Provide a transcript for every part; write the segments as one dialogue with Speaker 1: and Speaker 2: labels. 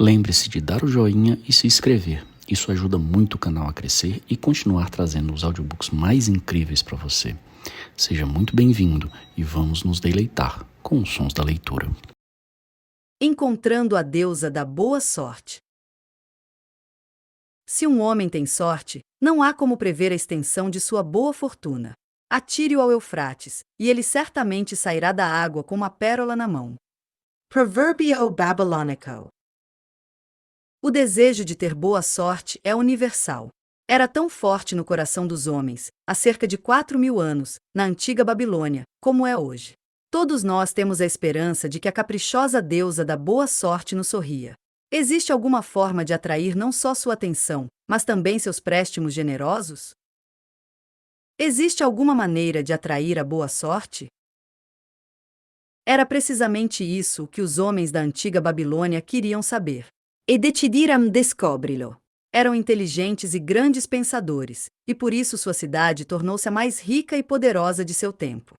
Speaker 1: Lembre-se de dar o joinha e se inscrever. Isso ajuda muito o canal a crescer e continuar trazendo os audiobooks mais incríveis para você. Seja muito bem-vindo e vamos nos deleitar com os sons da leitura.
Speaker 2: Encontrando a deusa da boa sorte. Se um homem tem sorte, não há como prever a extensão de sua boa fortuna. Atire-o ao Eufrates, e ele certamente sairá da água com uma pérola na mão. Provérbio babilônico. O desejo de ter boa sorte é universal. Era tão forte no coração dos homens, há cerca de 4.000 anos, na antiga Babilônia, como é hoje. Todos nós temos a esperança de que a caprichosa deusa da boa sorte nos sorria. Existe alguma forma de atrair não só sua atenção, mas também seus préstimos generosos? Existe alguma maneira de atrair a boa sorte? Era precisamente isso que os homens da antiga Babilônia queriam saber. E decidiram descobri-lo. Eram inteligentes e grandes pensadores, e por isso sua cidade tornou-se a mais rica e poderosa de seu tempo.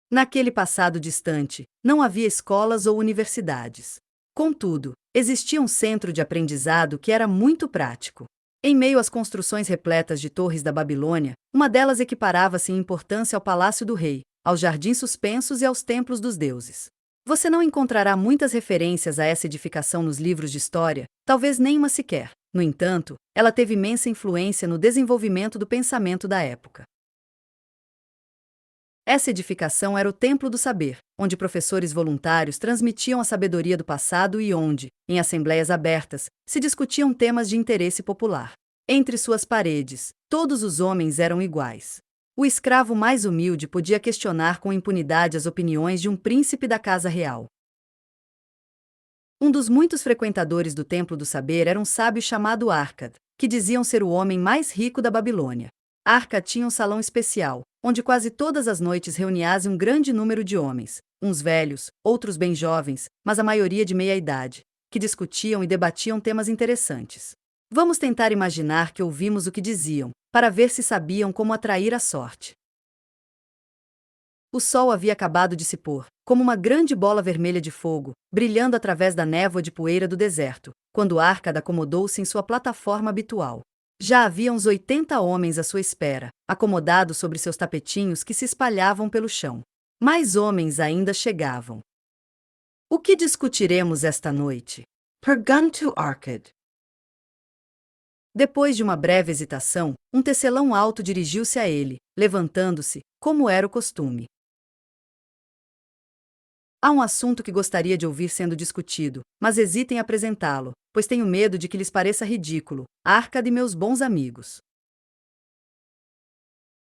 Speaker 2: Naquele passado distante, não havia escolas ou universidades. Contudo, existia um centro de aprendizado que era muito prático. Em meio às construções repletas de torres da Babilônia, uma delas equiparava-se em importância ao palácio do rei, aos jardins suspensos e aos templos dos deuses. Você não encontrará muitas referências a essa edificação nos livros de história, talvez nenhuma sequer. No entanto, ela teve imensa influência no desenvolvimento do pensamento da época. Essa edificação era o Templo do Saber, onde professores voluntários transmitiam a sabedoria do passado e onde, em assembleias abertas, se discutiam temas de interesse popular. Entre suas paredes, todos os homens eram iguais. O escravo mais humilde podia questionar com impunidade as opiniões de um príncipe da casa real. Um dos muitos frequentadores do Templo do Saber era um sábio chamado Arcade, que diziam ser o homem mais rico da Babilônia. Arcade tinha um salão especial, onde quase todas as noites reunia-se um grande número de homens, uns velhos, outros bem jovens, mas a maioria de meia idade, que discutiam e debatiam temas interessantes. Vamos tentar imaginar que ouvimos o que diziam, para ver se sabiam como atrair a sorte. O sol havia acabado de se pôr, como uma grande bola vermelha de fogo, brilhando através da névoa de poeira do deserto, quando Arcade acomodou-se em sua plataforma habitual. Já havia uns 80 homens à sua espera, acomodados sobre seus tapetinhos que se espalhavam pelo chão. Mais homens ainda chegavam. O que discutiremos esta noite? Perguntou Arcade. Depois de uma breve hesitação, um tecelão alto dirigiu-se a ele, levantando-se, como era o costume. Há um assunto que gostaria de ouvir sendo discutido, mas hesito em apresentá-lo, pois tenho medo de que lhes pareça ridículo. Arcade e meus bons amigos.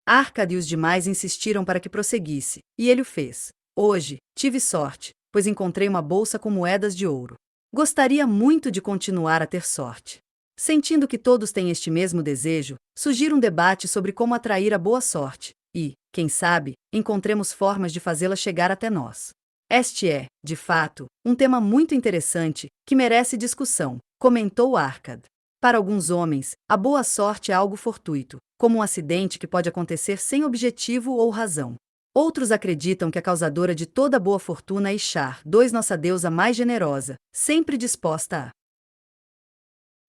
Speaker 2: Arcade e os demais insistiram para que prosseguisse, e ele o fez. Hoje, tive sorte, pois encontrei uma bolsa com moedas de ouro. Gostaria muito de continuar a ter sorte. Sentindo que todos têm este mesmo desejo, sugiro um debate sobre como atrair a boa sorte, e, quem sabe, encontremos formas de fazê-la chegar até nós. Este é, de fato, um tema muito interessante, que merece discussão, comentou Arcade. Para alguns homens, a boa sorte é algo fortuito, como um acidente que pode acontecer sem objetivo ou razão. Outros acreditam que a causadora de toda boa fortuna é Ishtar, nossa deusa mais generosa, sempre disposta a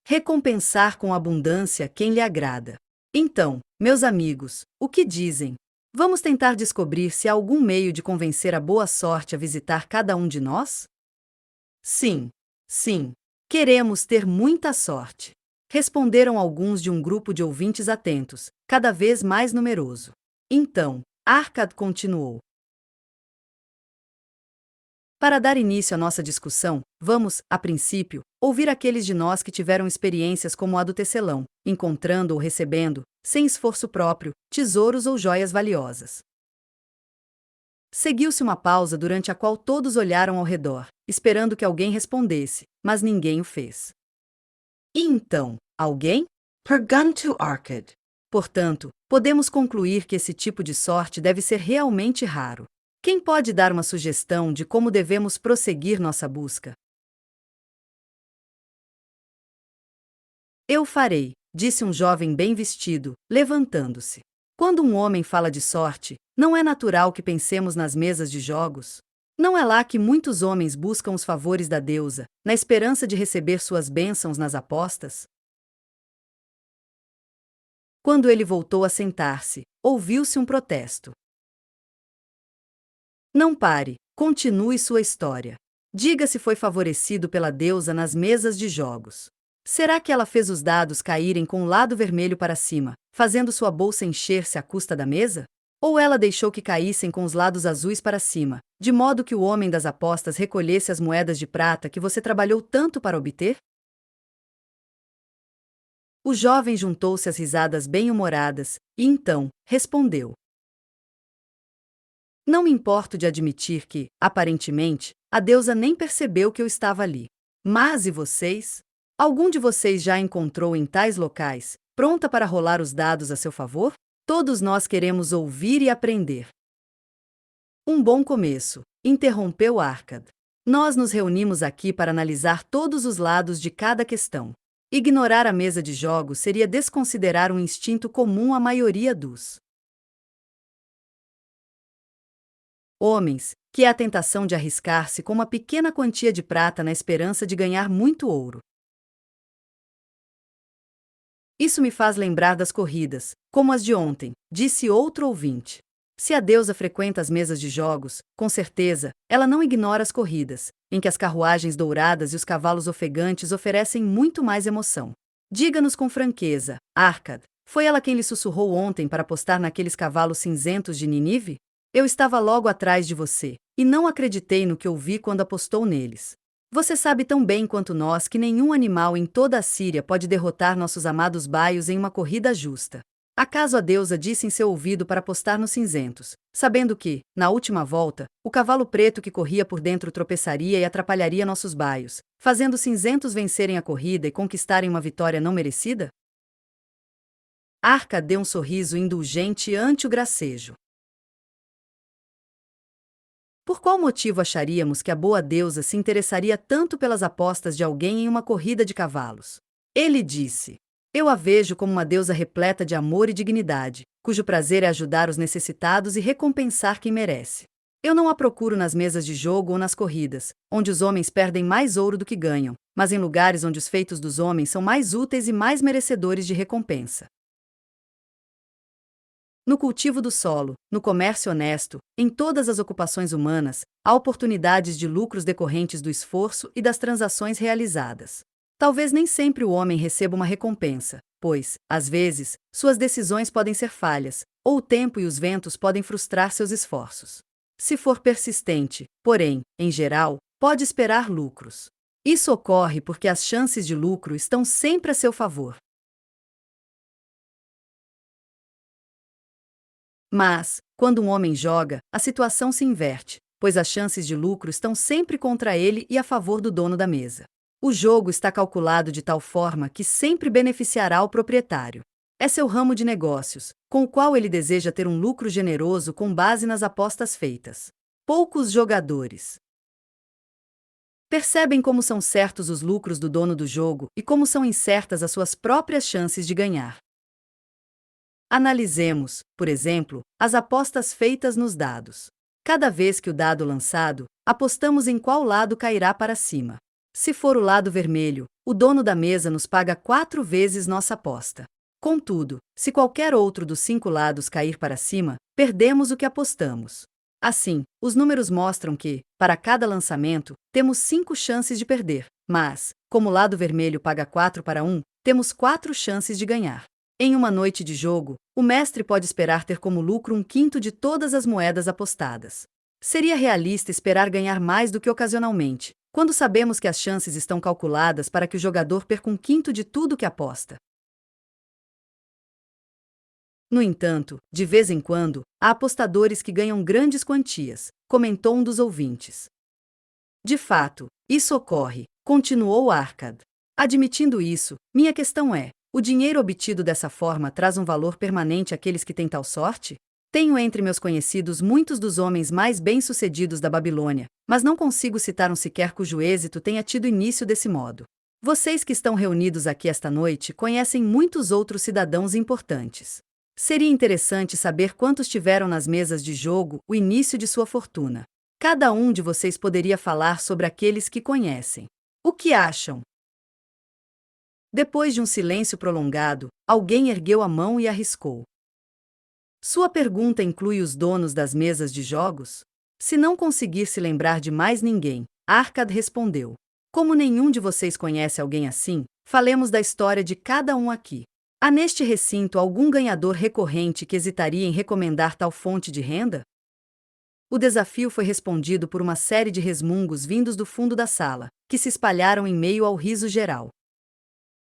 Speaker 2: recompensar com abundância quem lhe agrada. Então, meus amigos, o que dizem? Vamos tentar descobrir se há algum meio de convencer a boa sorte a visitar cada um de nós? Sim, sim. Queremos ter muita sorte. Responderam alguns de um grupo de ouvintes atentos, cada vez mais numeroso. Então, Arcade continuou. Para dar início à nossa discussão, vamos, a princípio, ouvir aqueles de nós que tiveram experiências como a do tecelão, encontrando ou recebendo, sem esforço próprio, tesouros ou joias valiosas. Seguiu-se uma pausa durante a qual todos olharam ao redor, esperando que alguém respondesse, mas ninguém o fez. E então, alguém? Perguntou Arcade. Portanto, podemos concluir que esse tipo de sorte deve ser realmente raro. Quem pode dar uma sugestão de como devemos prosseguir nossa busca? Eu farei, disse um jovem bem vestido, levantando-se. Quando um homem fala de sorte, não é natural que pensemos nas mesas de jogos? Não é lá que muitos homens buscam os favores da deusa, na esperança de receber suas bênçãos nas apostas? Quando ele voltou a sentar-se, ouviu-se um protesto. Não pare, continue sua história. Diga se foi favorecido pela deusa nas mesas de jogos. Será que ela fez os dados caírem com o lado vermelho para cima, fazendo sua bolsa encher-se à custa da mesa? Ou ela deixou que caíssem com os lados azuis para cima, de modo que o homem das apostas recolhesse as moedas de prata que você trabalhou tanto para obter? O jovem juntou-se às risadas bem-humoradas, e então, respondeu. Não me importo de admitir que, aparentemente, a deusa nem percebeu que eu estava ali. Mas e vocês? Algum de vocês já a encontrou em tais locais, pronta para rolar os dados a seu favor? Todos nós queremos ouvir e aprender. Um bom começo, interrompeu Arcad. Nós nos reunimos aqui para analisar todos os lados de cada questão. Ignorar a mesa de jogos seria desconsiderar um instinto comum à maioria dos homens, que é a tentação de arriscar-se com uma pequena quantia de prata na esperança de ganhar muito ouro. Isso me faz lembrar das corridas, como as de ontem, disse outro ouvinte. Se a deusa frequenta as mesas de jogos, com certeza, ela não ignora as corridas, em que as carruagens douradas e os cavalos ofegantes oferecem muito mais emoção. Diga-nos com franqueza, Arcad, foi ela quem lhe sussurrou ontem para apostar naqueles cavalos cinzentos de Ninive? Eu estava logo atrás de você, e não acreditei no que ouvi quando apostou neles. Você sabe tão bem quanto nós que nenhum animal em toda a Síria pode derrotar nossos amados baios em uma corrida justa. Acaso a deusa disse em seu ouvido para apostar nos cinzentos, sabendo que, na última volta, o cavalo preto que corria por dentro tropeçaria e atrapalharia nossos baios, fazendo os cinzentos vencerem a corrida e conquistarem uma vitória não merecida? Arca deu um sorriso indulgente ante o gracejo. Por qual motivo acharíamos que a boa deusa se interessaria tanto pelas apostas de alguém em uma corrida de cavalos? Ele disse. Eu a vejo como uma deusa repleta de amor e dignidade, cujo prazer é ajudar os necessitados e recompensar quem merece. Eu não a procuro nas mesas de jogo ou nas corridas, onde os homens perdem mais ouro do que ganham, mas em lugares onde os feitos dos homens são mais úteis e mais merecedores de recompensa. No cultivo do solo, no comércio honesto, em todas as ocupações humanas, há oportunidades de lucros decorrentes do esforço e das transações realizadas. Talvez nem sempre o homem receba uma recompensa, pois, às vezes, suas decisões podem ser falhas, ou o tempo e os ventos podem frustrar seus esforços. Se for persistente, porém, em geral, pode esperar lucros. Isso ocorre porque as chances de lucro estão sempre a seu favor. Mas, quando um homem joga, a situação se inverte, pois as chances de lucro estão sempre contra ele e a favor do dono da mesa. O jogo está calculado de tal forma que sempre beneficiará o proprietário. É seu ramo de negócios, com o qual ele deseja ter um lucro generoso com base nas apostas feitas. Poucos jogadores percebem como são certos os lucros do dono do jogo e como são incertas as suas próprias chances de ganhar. Analisemos, por exemplo, as apostas feitas nos dados. Cada vez que o dado lançado, apostamos em qual lado cairá para cima. Se for o lado vermelho, o dono da mesa nos paga 4 vezes nossa aposta. Contudo, se qualquer outro dos 5 lados cair para cima, perdemos o que apostamos. Assim, os números mostram que, para cada lançamento, temos 5 chances de perder, mas, como o lado vermelho paga 4 para 1, temos 4 chances de ganhar. Em uma noite de jogo, o mestre pode esperar ter como lucro 1/5 de todas as moedas apostadas. Seria realista esperar ganhar mais do que ocasionalmente, quando sabemos que as chances estão calculadas para que o jogador perca 1/5 de tudo que aposta. No entanto, de vez em quando, há apostadores que ganham grandes quantias, comentou um dos ouvintes. De fato, isso ocorre, continuou Arcad. Admitindo isso, minha questão é: o dinheiro obtido dessa forma traz um valor permanente àqueles que têm tal sorte? Tenho entre meus conhecidos muitos dos homens mais bem-sucedidos da Babilônia, mas não consigo citar um sequer cujo êxito tenha tido início desse modo. Vocês que estão reunidos aqui esta noite conhecem muitos outros cidadãos importantes. Seria interessante saber quantos tiveram nas mesas de jogo o início de sua fortuna. Cada um de vocês poderia falar sobre aqueles que conhecem. O que acham? Depois de um silêncio prolongado, alguém ergueu a mão e arriscou. Sua pergunta inclui os donos das mesas de jogos? Se não conseguir se lembrar de mais ninguém, Arcad respondeu. Como nenhum de vocês conhece alguém assim, falemos da história de cada um aqui. Há neste recinto algum ganhador recorrente que hesitaria em recomendar tal fonte de renda? O desafio foi respondido por uma série de resmungos vindos do fundo da sala, que se espalharam em meio ao riso geral.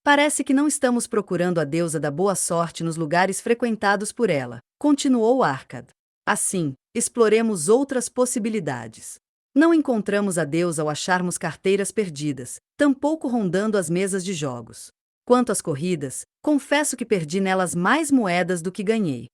Speaker 2: Parece que não estamos procurando a deusa da boa sorte nos lugares frequentados por ela, continuou Arcad. Assim, exploremos outras possibilidades. Não encontramos a deusa ao acharmos carteiras perdidas, tampouco rondando as mesas de jogos. Quanto às corridas, confesso que perdi nelas mais moedas do que ganhei.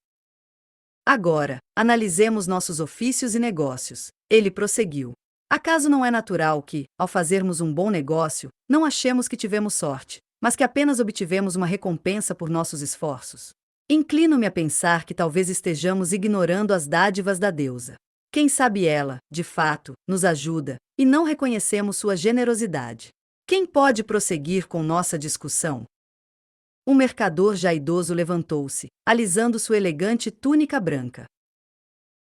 Speaker 2: Agora, analisemos nossos ofícios e negócios. Ele prosseguiu. Acaso não é natural que, ao fazermos um bom negócio, não achemos que tivemos sorte, mas que apenas obtivemos uma recompensa por nossos esforços? Inclino-me a pensar que talvez estejamos ignorando as dádivas da deusa. Quem sabe ela, de fato, nos ajuda, e não reconhecemos sua generosidade. Quem pode prosseguir com nossa discussão? Um mercador já idoso levantou-se, alisando sua elegante túnica branca.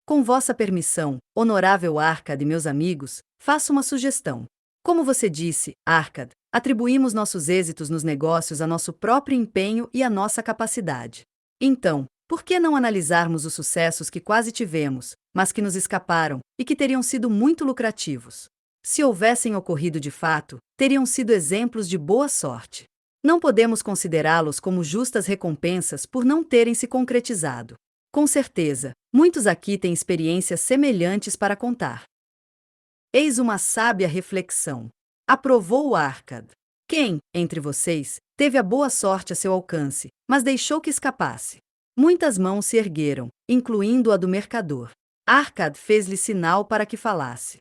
Speaker 2: Com vossa permissão, honorável Arcad e meus amigos, faço uma sugestão. Como você disse, Arcad, atribuímos nossos êxitos nos negócios a nosso próprio empenho e à nossa capacidade. Então, por que não analisarmos os sucessos que quase tivemos, mas que nos escaparam, e que teriam sido muito lucrativos? Se houvessem ocorrido de fato, teriam sido exemplos de boa sorte. Não podemos considerá-los como justas recompensas por não terem se concretizado. Com certeza, muitos aqui têm experiências semelhantes para contar. Eis uma sábia reflexão. Aprovou Arcad. Quem, entre vocês, teve a boa sorte a seu alcance, mas deixou que escapasse? Muitas mãos se ergueram, incluindo a do mercador. Arcad fez-lhe sinal para que falasse.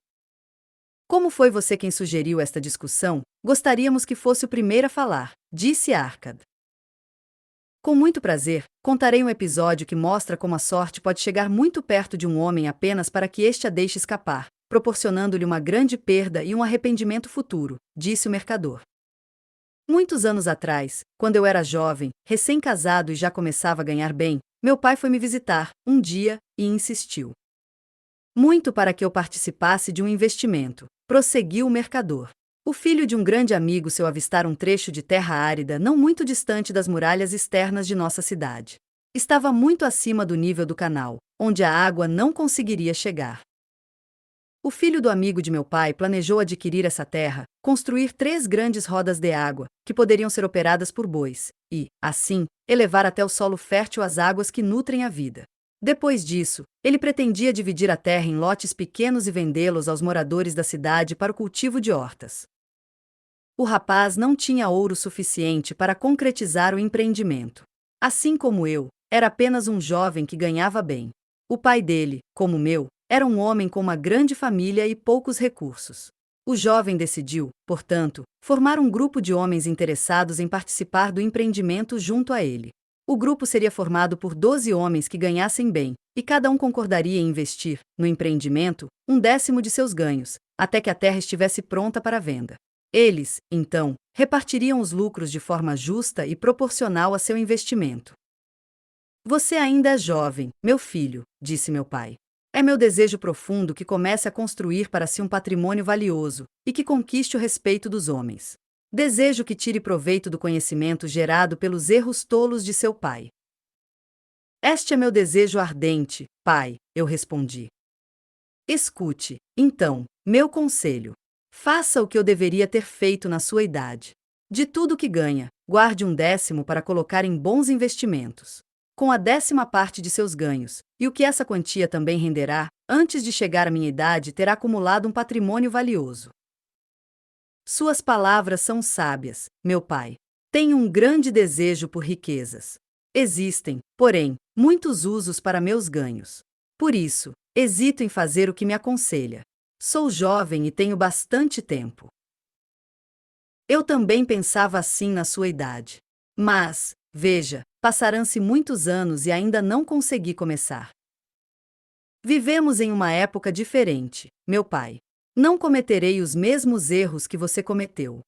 Speaker 2: Como foi você quem sugeriu esta discussão? Gostaríamos que fosse o primeiro a falar, disse Arcad. Com muito prazer, contarei um episódio que mostra como a sorte pode chegar muito perto de um homem apenas para que este a deixe escapar, proporcionando-lhe uma grande perda e um arrependimento futuro, disse o mercador. Muitos anos atrás, quando eu era jovem, recém-casado e já começava a ganhar bem, meu pai foi me visitar, um dia, e insistiu muito para que eu participasse de um investimento, prosseguiu o mercador. O filho de um grande amigo seu avistar um trecho de terra árida não muito distante das muralhas externas de nossa cidade. Estava muito acima do nível do canal, onde a água não conseguiria chegar. O filho do amigo de meu pai planejou adquirir essa terra, construir 3 grandes rodas de água, que poderiam ser operadas por bois, e, assim, elevar até o solo fértil as águas que nutrem a vida. Depois disso, ele pretendia dividir a terra em lotes pequenos e vendê-los aos moradores da cidade para o cultivo de hortas. O rapaz não tinha ouro suficiente para concretizar o empreendimento. Assim como eu, era apenas um jovem que ganhava bem. O pai dele, como o meu, era um homem com uma grande família e poucos recursos. O jovem decidiu, portanto, formar um grupo de homens interessados em participar do empreendimento junto a ele. O grupo seria formado por 12 homens que ganhassem bem, e cada um concordaria em investir, no empreendimento, 1/10 de seus ganhos, até que a terra estivesse pronta para venda. Eles, então, repartiriam os lucros de forma justa e proporcional a seu investimento. Você ainda é jovem, meu filho, disse meu pai. É meu desejo profundo que comece a construir para si um patrimônio valioso e que conquiste o respeito dos homens. Desejo que tire proveito do conhecimento gerado pelos erros tolos de seu pai. Este é meu desejo ardente, pai, eu respondi. Escute, então, meu conselho. Faça o que eu deveria ter feito na sua idade. De tudo que ganha, guarde 1/10 para colocar em bons investimentos. Com a 10ª parte de seus ganhos, e o que essa quantia também renderá, antes de chegar à minha idade terá acumulado um patrimônio valioso. Suas palavras são sábias, meu pai. Tenho um grande desejo por riquezas. Existem, porém, muitos usos para meus ganhos. Por isso, hesito em fazer o que me aconselha. Sou jovem e tenho bastante tempo. Eu também pensava assim na sua idade. Mas, veja, passarão-se muitos anos e ainda não consegui começar. Vivemos em uma época diferente, meu pai. Não cometerei os mesmos erros que você cometeu.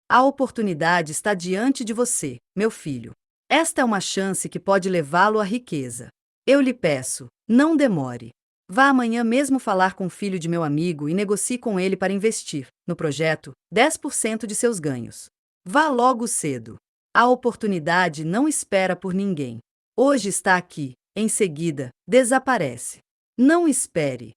Speaker 2: A oportunidade está diante de você, meu filho. Esta é uma chance que pode levá-lo à riqueza. Eu lhe peço, não demore. Vá amanhã mesmo falar com o filho de meu amigo e negocie com ele para investir, no projeto, 10% de seus ganhos. Vá logo cedo. A oportunidade não espera por ninguém. Hoje está aqui, em seguida, desaparece. Não espere.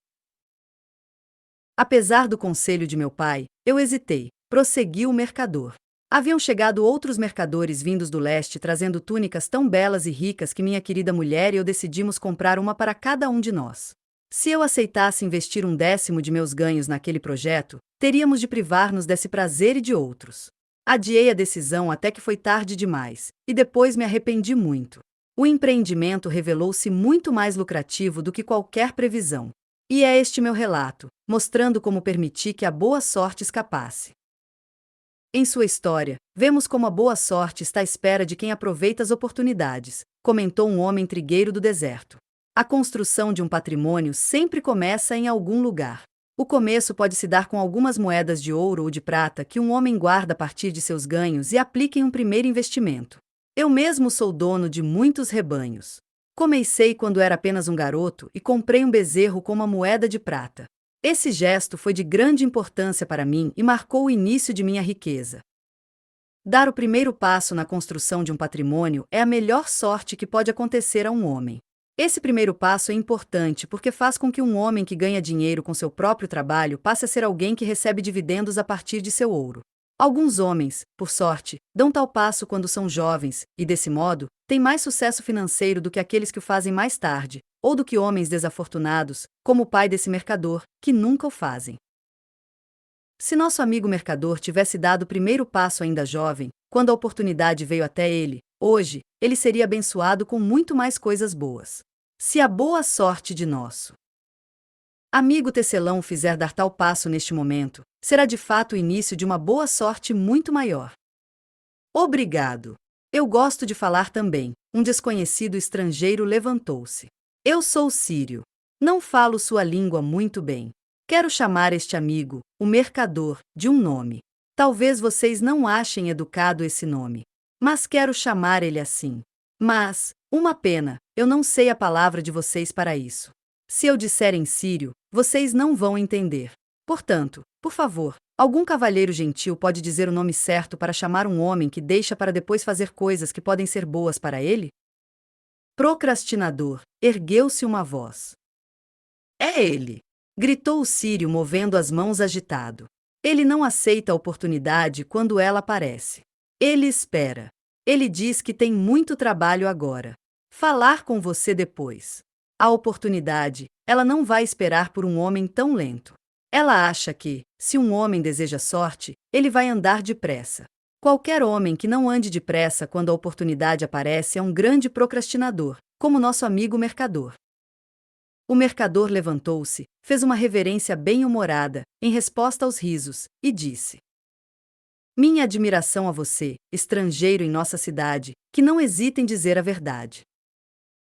Speaker 2: Apesar do conselho de meu pai, eu hesitei, prosseguiu o mercador. Haviam chegado outros mercadores vindos do leste trazendo túnicas tão belas e ricas que minha querida mulher e eu decidimos comprar uma para cada um de nós. Se eu aceitasse investir 1/10 de meus ganhos naquele projeto, teríamos de privar-nos desse prazer e de outros. Adiei a decisão até que foi tarde demais, e depois me arrependi muito. O empreendimento revelou-se muito mais lucrativo do que qualquer previsão. E é este meu relato, mostrando como permiti que a boa sorte escapasse. Em sua história, vemos como a boa sorte está à espera de quem aproveita as oportunidades, comentou um homem trigueiro do deserto. A construção de um patrimônio sempre começa em algum lugar. O começo pode se dar com algumas moedas de ouro ou de prata que um homem guarda a partir de seus ganhos e aplica em um primeiro investimento. Eu mesmo sou dono de muitos rebanhos. Comecei quando era apenas um garoto e comprei um bezerro com uma moeda de prata. Esse gesto foi de grande importância para mim e marcou o início de minha riqueza. Dar o primeiro passo na construção de um patrimônio é a melhor sorte que pode acontecer a um homem. Esse primeiro passo é importante porque faz com que um homem que ganha dinheiro com seu próprio trabalho passe a ser alguém que recebe dividendos a partir de seu ouro. Alguns homens, por sorte, dão tal passo quando são jovens e, desse modo, têm mais sucesso financeiro do que aqueles que o fazem mais tarde, ou do que homens desafortunados, como o pai desse mercador, que nunca o fazem. Se nosso amigo mercador tivesse dado o primeiro passo ainda jovem, quando a oportunidade veio até ele, hoje, ele seria abençoado com muito mais coisas boas. Se a boa sorte de nosso amigo tecelão fizer dar tal passo neste momento, será de fato o início de uma boa sorte muito maior. Obrigado. Eu gosto de falar também. Um desconhecido estrangeiro levantou-se. Eu sou sírio. Não falo sua língua muito bem. Quero chamar este amigo, o mercador, de um nome. Talvez vocês não achem educado esse nome, mas quero chamar ele assim. Mas, uma pena, eu não sei a palavra de vocês para isso. Se eu disser em sírio, vocês não vão entender. Portanto, por favor, algum cavalheiro gentil pode dizer o nome certo para chamar um homem que deixa para depois fazer coisas que podem ser boas para ele? Procrastinador, ergueu-se uma voz. É ele! Gritou o sírio movendo as mãos agitado. Ele não aceita a oportunidade quando ela aparece. Ele espera. Ele diz que tem muito trabalho agora. Falar com você depois. A oportunidade, ela não vai esperar por um homem tão lento. Ela acha que, se um homem deseja sorte, ele vai andar depressa. Qualquer homem que não ande depressa quando a oportunidade aparece é um grande procrastinador, como nosso amigo mercador. O mercador levantou-se, fez uma reverência bem-humorada, em resposta aos risos, e disse: Minha admiração a você, estrangeiro em nossa cidade, que não hesita em dizer a verdade.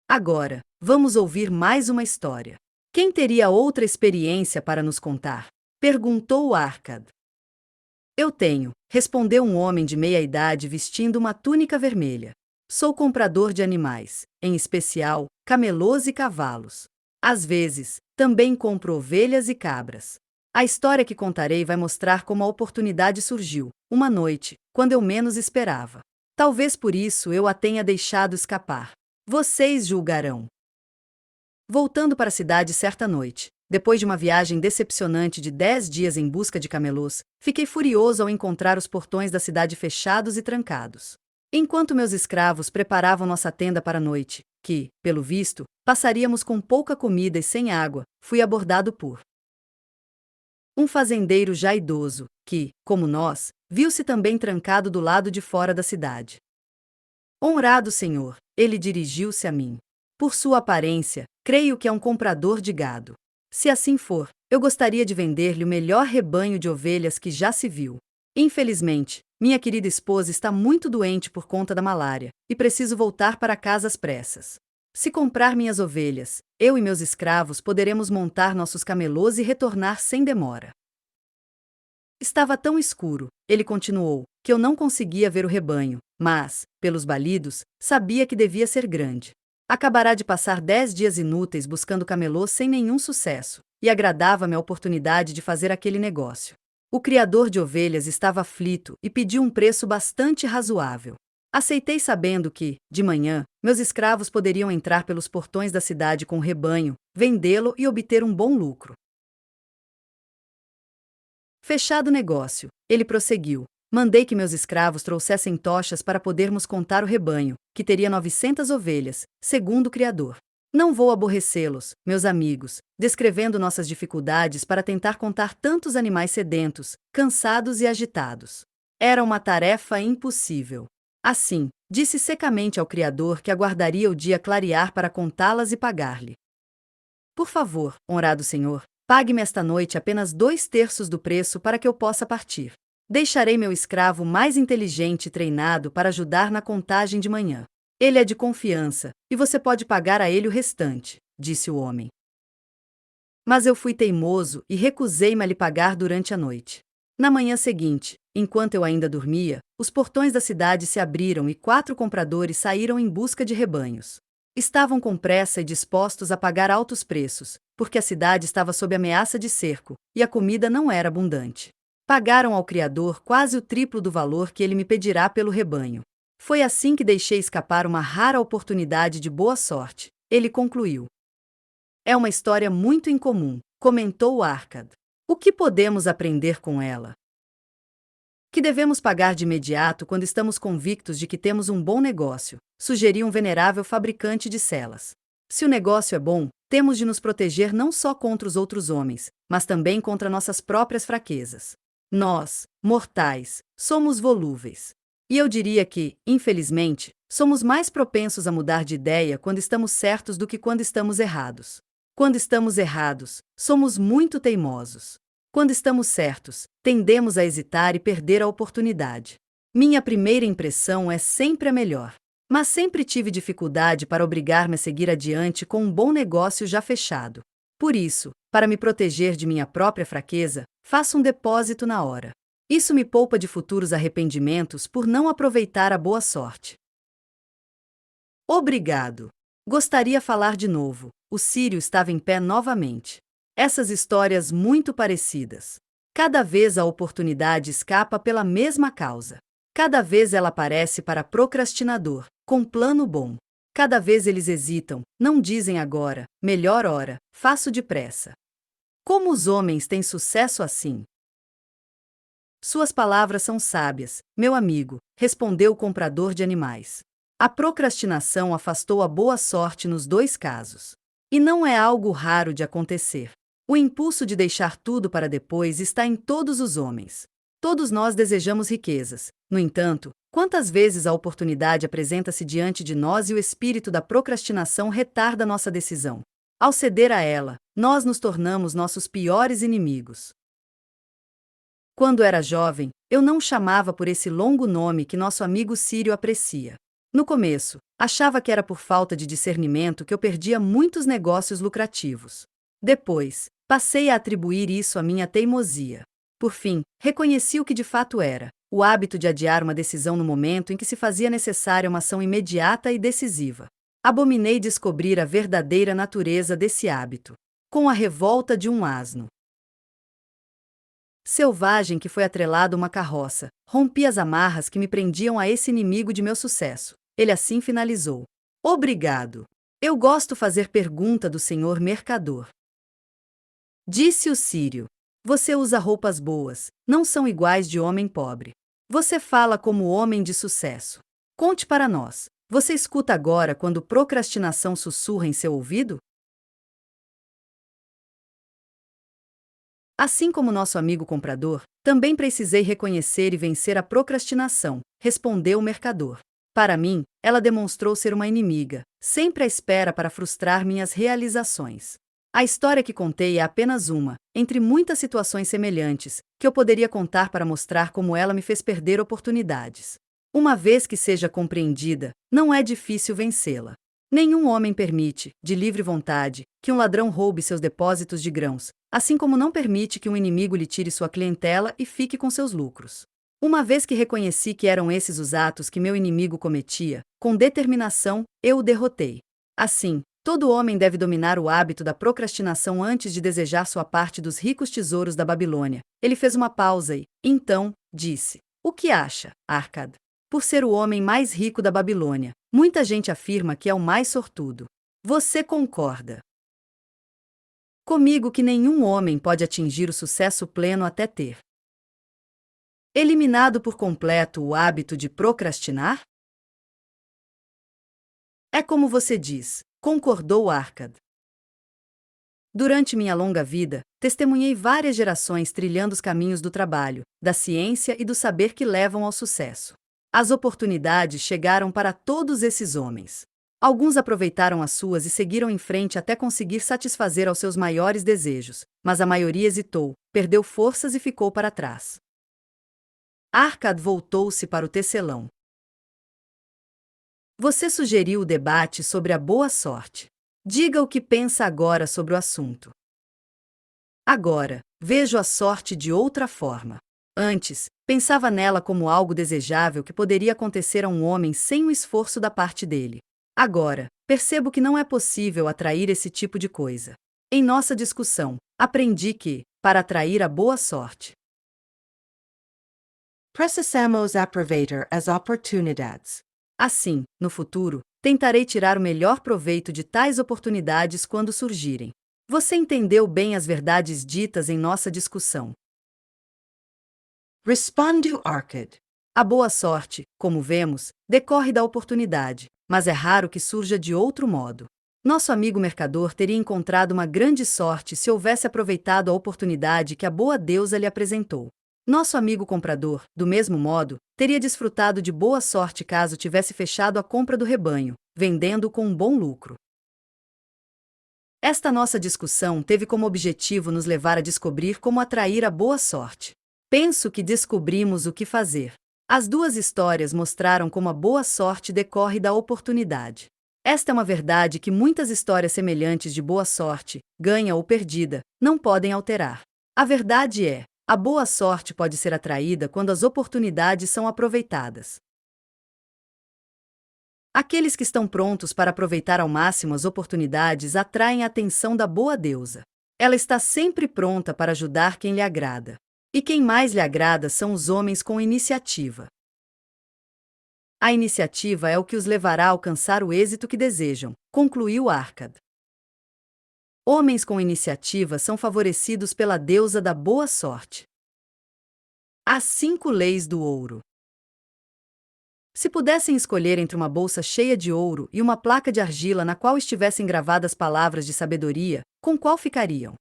Speaker 2: Agora, vamos ouvir mais uma história. Quem teria outra experiência para nos contar? Perguntou Arcad. Eu tenho, respondeu um homem de meia-idade vestindo uma túnica vermelha. Sou comprador de animais, em especial, camelôs e cavalos. Às vezes, também compro ovelhas e cabras. A história que contarei vai mostrar como a oportunidade surgiu, uma noite, quando eu menos esperava. Talvez por isso eu a tenha deixado escapar. Vocês julgarão. Voltando para a cidade certa noite, depois de uma viagem decepcionante de 10 dias em busca de camelôs, fiquei furioso ao encontrar os portões da cidade fechados e trancados. Enquanto meus escravos preparavam nossa tenda para a noite, que, pelo visto, passaríamos com pouca comida e sem água, fui abordado por um fazendeiro já idoso, que, como nós, viu-se também trancado do lado de fora da cidade. Honrado senhor, ele dirigiu-se a mim. Por sua aparência, creio que é um comprador de gado. Se assim for, eu gostaria de vender-lhe o melhor rebanho de ovelhas que já se viu. Infelizmente, minha querida esposa está muito doente por conta da malária, e preciso voltar para casa às pressas. Se comprar minhas ovelhas, eu e meus escravos poderemos montar nossos camelôs e retornar sem demora. Estava tão escuro, ele continuou, que eu não conseguia ver o rebanho, mas, pelos balidos, sabia que devia ser grande. Acabará de passar 10 dias inúteis buscando camelôs sem nenhum sucesso, e agradava-me a oportunidade de fazer aquele negócio. O criador de ovelhas estava aflito e pediu um preço bastante razoável. Aceitei sabendo que, de manhã, meus escravos poderiam entrar pelos portões da cidade com o rebanho, vendê-lo e obter um bom lucro. Fechado o negócio, ele prosseguiu. Mandei que meus escravos trouxessem tochas para podermos contar o rebanho, que teria 900 ovelhas, segundo o Criador. Não vou aborrecê-los, meus amigos, descrevendo nossas dificuldades para tentar contar tantos animais sedentos, cansados e agitados. Era uma tarefa impossível. Assim, disse secamente ao Criador que aguardaria o dia clarear para contá-las e pagar-lhe. Por favor, honrado Senhor, pague-me esta noite apenas 2/3 do preço para que eu possa partir. Deixarei meu escravo mais inteligente e treinado para ajudar na contagem de manhã. Ele é de confiança, e você pode pagar a ele o restante, disse o homem. Mas eu fui teimoso e recusei-me a lhe pagar durante a noite. Na manhã seguinte, enquanto eu ainda dormia, os portões da cidade se abriram e 4 compradores saíram em busca de rebanhos. Estavam com pressa e dispostos a pagar altos preços, porque a cidade estava sob ameaça de cerco, e a comida não era abundante. Pagaram ao Criador quase o triplo do valor que ele me pedirá pelo rebanho. Foi assim que deixei escapar uma rara oportunidade de boa sorte, ele concluiu. É uma história muito incomum, comentou Arcad. O que podemos aprender com ela? Que devemos pagar de imediato quando estamos convictos de que temos um bom negócio, sugeriu um venerável fabricante de celas. Se o negócio é bom, temos de nos proteger não só contra os outros homens, mas também contra nossas próprias fraquezas. Nós, mortais, somos volúveis. E eu diria que, infelizmente, somos mais propensos a mudar de ideia quando estamos certos do que quando estamos errados. Quando estamos errados, somos muito teimosos. Quando estamos certos, tendemos a hesitar e perder a oportunidade. Minha primeira impressão é sempre a melhor. Mas sempre tive dificuldade para obrigar-me a seguir adiante com um bom negócio já fechado. Por isso, para me proteger de minha própria fraqueza, faço um depósito na hora. Isso me poupa de futuros arrependimentos por não aproveitar a boa sorte. Obrigado. Gostaria falar de novo. O Sírio estava em pé novamente. Essas histórias muito parecidas. Cada vez a oportunidade escapa pela mesma causa. Cada vez ela aparece para procrastinador, com plano bom. Cada vez eles hesitam, não dizem agora, melhor hora, faço depressa. Como os homens têm sucesso assim? Suas palavras são sábias, meu amigo, respondeu o comprador de animais. A procrastinação afastou a boa sorte nos 2 casos. E não é algo raro de acontecer. O impulso de deixar tudo para depois está em todos os homens. Todos nós desejamos riquezas. No entanto, quantas vezes a oportunidade apresenta-se diante de nós e o espírito da procrastinação retarda nossa decisão? Ao ceder a ela, nós nos tornamos nossos piores inimigos. Quando era jovem, eu não chamava por esse longo nome que nosso amigo Sírio aprecia. No começo, achava que era por falta de discernimento que eu perdia muitos negócios lucrativos. Depois, passei a atribuir isso à minha teimosia. Por fim, reconheci o que de fato era, o hábito de adiar uma decisão no momento em que se fazia necessária uma ação imediata e decisiva. Abominei descobrir a verdadeira natureza desse hábito. Com a revolta de um asno selvagem que foi atrelado a uma carroça, rompi as amarras que me prendiam a esse inimigo de meu sucesso. Ele assim finalizou. Obrigado. Eu gosto fazer pergunta do senhor mercador. Disse o Sírio. Você usa roupas boas, não são iguais de homem pobre. Você fala como homem de sucesso. Conte para nós. Você escuta agora quando procrastinação sussurra em seu ouvido? Assim como nosso amigo comprador, também precisei reconhecer e vencer a procrastinação, respondeu o mercador. Para mim, ela demonstrou ser uma inimiga, sempre à espera para frustrar minhas realizações. A história que contei é apenas uma, entre muitas situações semelhantes, que eu poderia contar para mostrar como ela me fez perder oportunidades. Uma vez que seja compreendida, não é difícil vencê-la. Nenhum homem permite, de livre vontade, que um ladrão roube seus depósitos de grãos, assim como não permite que um inimigo lhe tire sua clientela e fique com seus lucros. Uma vez que reconheci que eram esses os atos que meu inimigo cometia, com determinação, eu o derrotei. Assim, todo homem deve dominar o hábito da procrastinação antes de desejar sua parte dos ricos tesouros da Babilônia. Ele fez uma pausa e, então, disse: O que acha, Arcad? Por ser o homem mais rico da Babilônia, muita gente afirma que é o mais sortudo. Você concorda comigo que nenhum homem pode atingir o sucesso pleno até ter eliminado por completo o hábito de procrastinar? É como você diz, concordou Arcad. Durante minha longa vida, testemunhei várias gerações trilhando os caminhos do trabalho, da ciência e do saber que levam ao sucesso. As oportunidades chegaram para todos esses homens. Alguns aproveitaram as suas e seguiram em frente até conseguir satisfazer aos seus maiores desejos, mas a maioria hesitou, perdeu forças e ficou para trás. Arcad voltou-se para o tecelão. Você sugeriu o debate sobre a boa sorte. Diga o que pensa agora sobre o assunto. Agora, vejo a sorte de outra forma. Antes, pensava nela como algo desejável que poderia acontecer a um homem sem o esforço da parte dele. Agora, percebo que não é possível atrair esse tipo de coisa. Em nossa discussão, aprendi que, para atrair a boa sorte, precisamos aproveitar as oportunidades. Assim, no futuro, tentarei tirar o melhor proveito de tais oportunidades quando surgirem. Você entendeu bem as verdades ditas em nossa discussão. Respondeu Arcad. A boa sorte, como vemos, decorre da oportunidade, mas é raro que surja de outro modo. Nosso amigo mercador teria encontrado uma grande sorte se houvesse aproveitado a oportunidade que a boa deusa lhe apresentou. Nosso amigo comprador, do mesmo modo, teria desfrutado de boa sorte caso tivesse fechado a compra do rebanho, vendendo com um bom lucro. Esta nossa discussão teve como objetivo nos levar a descobrir como atrair a boa sorte. Penso que descobrimos o que fazer. As duas histórias mostraram como a boa sorte decorre da oportunidade. Esta é uma verdade que muitas histórias semelhantes de boa sorte, ganha ou perdida, não podem alterar. A verdade é, a boa sorte pode ser atraída quando as oportunidades são aproveitadas. Aqueles que estão prontos para aproveitar ao máximo as oportunidades atraem a atenção da boa deusa. Ela está sempre pronta para ajudar quem lhe agrada. E quem mais lhe agrada são os homens com iniciativa. A iniciativa é o que os levará a alcançar o êxito que desejam, concluiu Arcad. Homens com iniciativa são favorecidos pela deusa da boa sorte. As 5 leis do ouro. Se pudessem escolher entre uma bolsa cheia de ouro e uma placa de argila na qual estivessem gravadas palavras de sabedoria, com qual ficariam?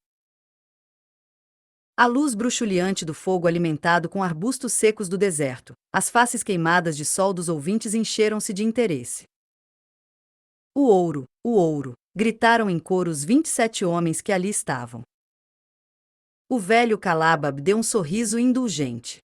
Speaker 2: A luz bruxuleante do fogo alimentado com arbustos secos do deserto, as faces queimadas de sol dos ouvintes encheram-se de interesse. O ouro, gritaram em coro os 27 homens que ali estavam. O velho Calabab deu um sorriso indulgente.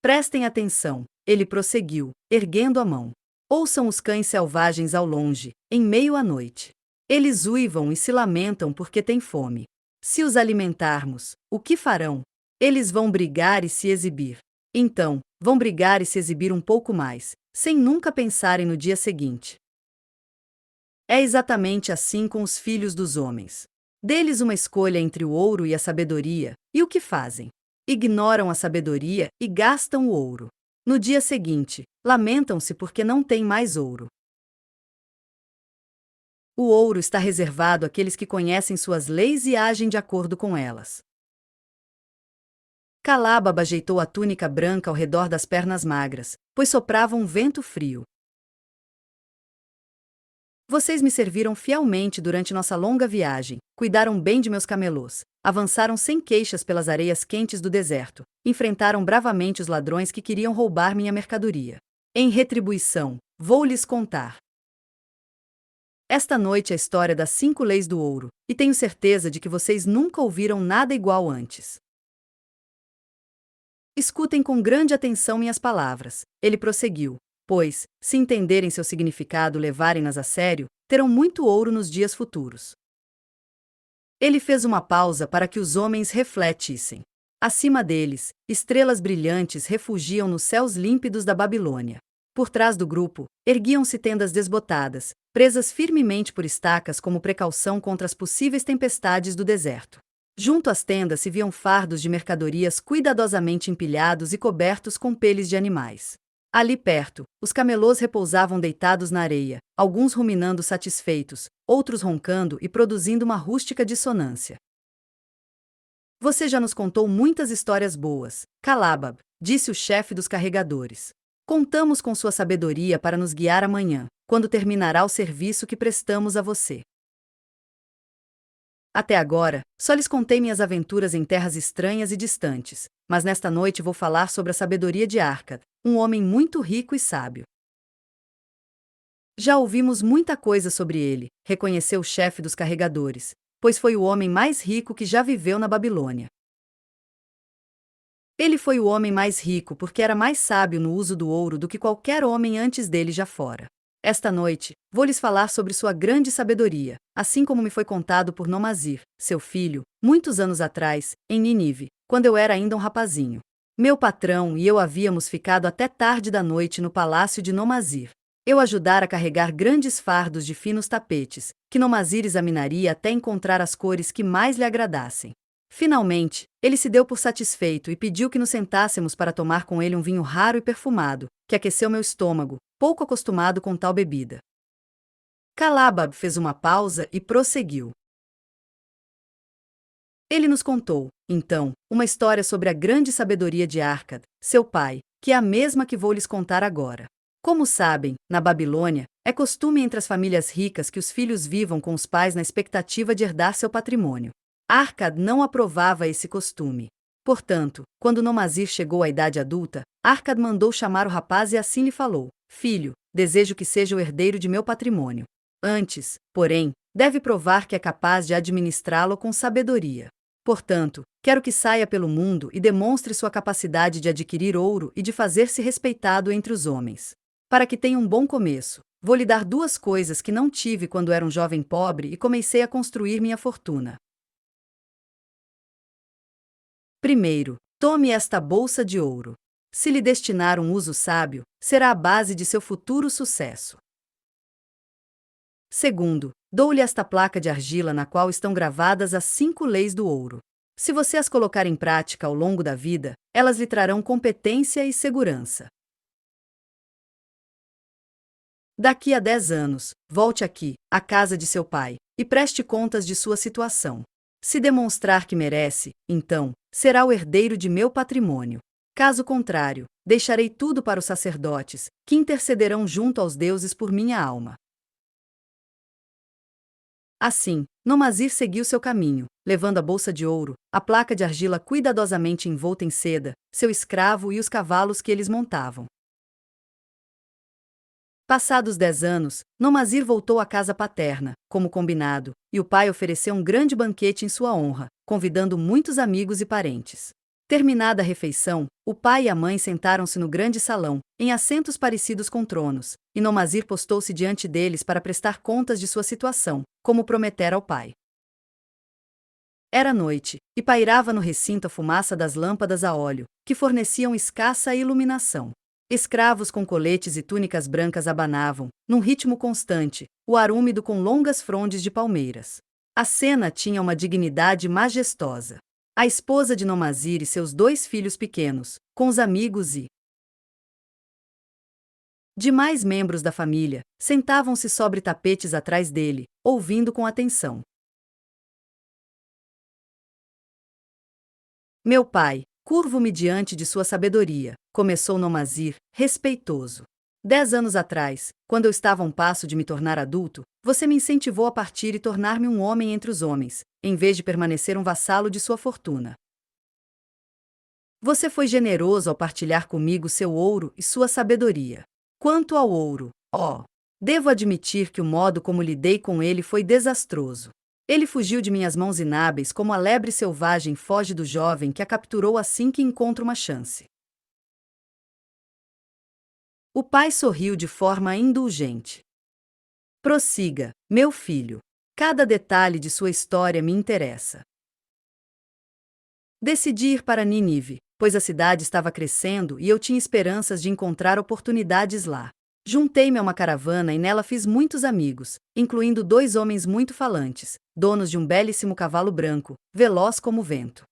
Speaker 2: Prestem atenção, ele prosseguiu, erguendo a mão. Ouçam os cães selvagens ao longe, em meio à noite. Eles uivam e se lamentam porque têm fome. Se os alimentarmos, o que farão? Eles vão brigar e se exibir. Então, vão brigar e se exibir um pouco mais, sem nunca pensarem no dia seguinte. É exatamente assim com os filhos dos homens. Deles uma escolha entre o ouro e a sabedoria, e o que fazem? Ignoram a sabedoria e gastam o ouro. No dia seguinte, lamentam-se porque não têm mais ouro. O ouro está reservado àqueles que conhecem suas leis e agem de acordo com elas. Calabab ajeitou a túnica branca ao redor das pernas magras, pois soprava um vento frio. Vocês me serviram fielmente durante nossa longa viagem, cuidaram bem de meus camelôs, avançaram sem queixas pelas areias quentes do deserto, enfrentaram bravamente os ladrões que queriam roubar minha mercadoria. Em retribuição, vou lhes contar esta noite a história das 5 leis do ouro, e tenho certeza de que vocês nunca ouviram nada igual antes. Escutem com grande atenção minhas palavras, ele prosseguiu, pois, se entenderem seu significado e levarem-nas a sério, terão muito ouro nos dias futuros. Ele fez uma pausa para que os homens refletissem. Acima deles, estrelas brilhantes refugiam nos céus límpidos da Babilônia. Por trás do grupo, erguiam-se tendas desbotadas, presas firmemente por estacas como precaução contra as possíveis tempestades do deserto. Junto às tendas se viam fardos de mercadorias cuidadosamente empilhados e cobertos com peles de animais. Ali perto, os camelôs repousavam deitados na areia, alguns ruminando satisfeitos, outros roncando e produzindo uma rústica dissonância. Você já nos contou muitas histórias boas, Calabab, disse o chefe dos carregadores. Contamos com sua sabedoria para nos guiar amanhã, quando terminará o serviço que prestamos a você. Até agora, só lhes contei minhas aventuras em terras estranhas e distantes, mas nesta noite vou falar sobre a sabedoria de Arcad, um homem muito rico e sábio. Já ouvimos muita coisa sobre ele, reconheceu o chefe dos carregadores, pois foi o homem mais rico que já viveu na Babilônia. Ele foi o homem mais rico porque era mais sábio no uso do ouro do que qualquer homem antes dele já fora. Esta noite, vou lhes falar sobre sua grande sabedoria, assim como me foi contado por Nomazir, seu filho, muitos anos atrás, em Nínive, quando eu era ainda um rapazinho. Meu patrão e eu havíamos ficado até tarde da noite no palácio de Nomazir. Eu ajudara a carregar grandes fardos de finos tapetes, que Nomazir examinaria até encontrar as cores que mais lhe agradassem. Finalmente, ele se deu por satisfeito e pediu que nos sentássemos para tomar com ele um vinho raro e perfumado, que aqueceu meu estômago, pouco acostumado com tal bebida. Calabab fez uma pausa e prosseguiu. Ele nos contou, então, uma história sobre a grande sabedoria de Arcad, seu pai, que é a mesma que vou lhes contar agora. Como sabem, na Babilônia, é costume entre as famílias ricas que os filhos vivam com os pais na expectativa de herdar seu patrimônio. Arcad não aprovava esse costume. Portanto, quando Nomazir chegou à idade adulta, Arcad mandou chamar o rapaz e assim lhe falou: Filho, desejo que seja o herdeiro de meu patrimônio. Antes, porém, deve provar que é capaz de administrá-lo com sabedoria. Portanto, quero que saia pelo mundo e demonstre sua capacidade de adquirir ouro e de fazer-se respeitado entre os homens. Para que tenha um bom começo, vou lhe dar duas coisas que não tive quando era um jovem pobre e comecei a construir minha fortuna. Primeiro, tome esta bolsa de ouro. Se lhe destinar um uso sábio, será a base de seu futuro sucesso. Segundo, dou-lhe esta placa de argila na qual estão gravadas as 5 leis do ouro. Se você as colocar em prática ao longo da vida, elas lhe trarão competência e segurança. Daqui a 10 anos, volte aqui, à casa de seu pai, e preste contas de sua situação. Se demonstrar que merece, então, será o herdeiro de meu patrimônio. Caso contrário, deixarei tudo para os sacerdotes, que intercederão junto aos deuses por minha alma. Assim, Nomazir seguiu seu caminho, levando a bolsa de ouro, a placa de argila cuidadosamente envolta em seda, seu escravo e os cavalos que eles montavam. Passados 10 anos, Nomazir voltou à casa paterna, como combinado, e o pai ofereceu um grande banquete em sua honra, convidando muitos amigos e parentes. Terminada a refeição, o pai e a mãe sentaram-se no grande salão, em assentos parecidos com tronos, e Nomazir postou-se diante deles para prestar contas de sua situação, como prometera ao pai. Era noite, e pairava no recinto a fumaça das lâmpadas a óleo, que forneciam escassa iluminação. Escravos com coletes e túnicas brancas abanavam, num ritmo constante, o ar úmido com longas frondes de palmeiras. A cena tinha uma dignidade majestosa. A esposa de Nomazir e seus 2 filhos pequenos, com os amigos e demais membros da família, sentavam-se sobre tapetes atrás dele, ouvindo com atenção. Meu pai, curvo-me diante de sua sabedoria, começou Nomazir, respeitoso. 10 anos atrás, quando eu estava a um passo de me tornar adulto, você me incentivou a partir e tornar-me um homem entre os homens, em vez de permanecer um vassalo de sua fortuna. Você foi generoso ao partilhar comigo seu ouro e sua sabedoria. Quanto ao ouro, devo admitir que o modo como lidei com ele foi desastroso. Ele fugiu de minhas mãos inábeis como a lebre selvagem foge do jovem que a capturou assim que encontra uma chance. O pai sorriu de forma indulgente. Prossiga, meu filho. Cada detalhe de sua história me interessa. Decidi ir para Nínive, pois a cidade estava crescendo e eu tinha esperanças de encontrar oportunidades lá. Juntei-me a uma caravana e nela fiz muitos amigos, incluindo 2 homens muito falantes, donos de um belíssimo cavalo branco, veloz como o vento.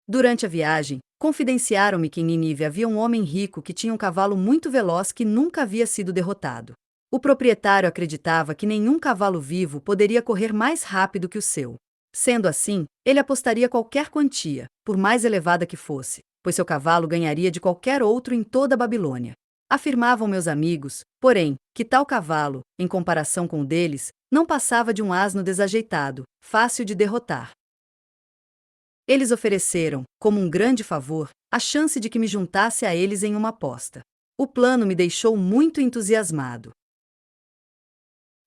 Speaker 2: Durante a viagem, confidenciaram-me que em Nínive havia um homem rico que tinha um cavalo muito veloz que nunca havia sido derrotado. O proprietário acreditava que nenhum cavalo vivo poderia correr mais rápido que o seu. Sendo assim, ele apostaria qualquer quantia, por mais elevada que fosse, pois seu cavalo ganharia de qualquer outro em toda a Babilônia. Afirmavam meus amigos, porém, que tal cavalo, em comparação com o deles, não passava de um asno desajeitado, fácil de derrotar. Eles ofereceram, como um grande favor, a chance de que me juntasse a eles em uma aposta. O plano me deixou muito entusiasmado.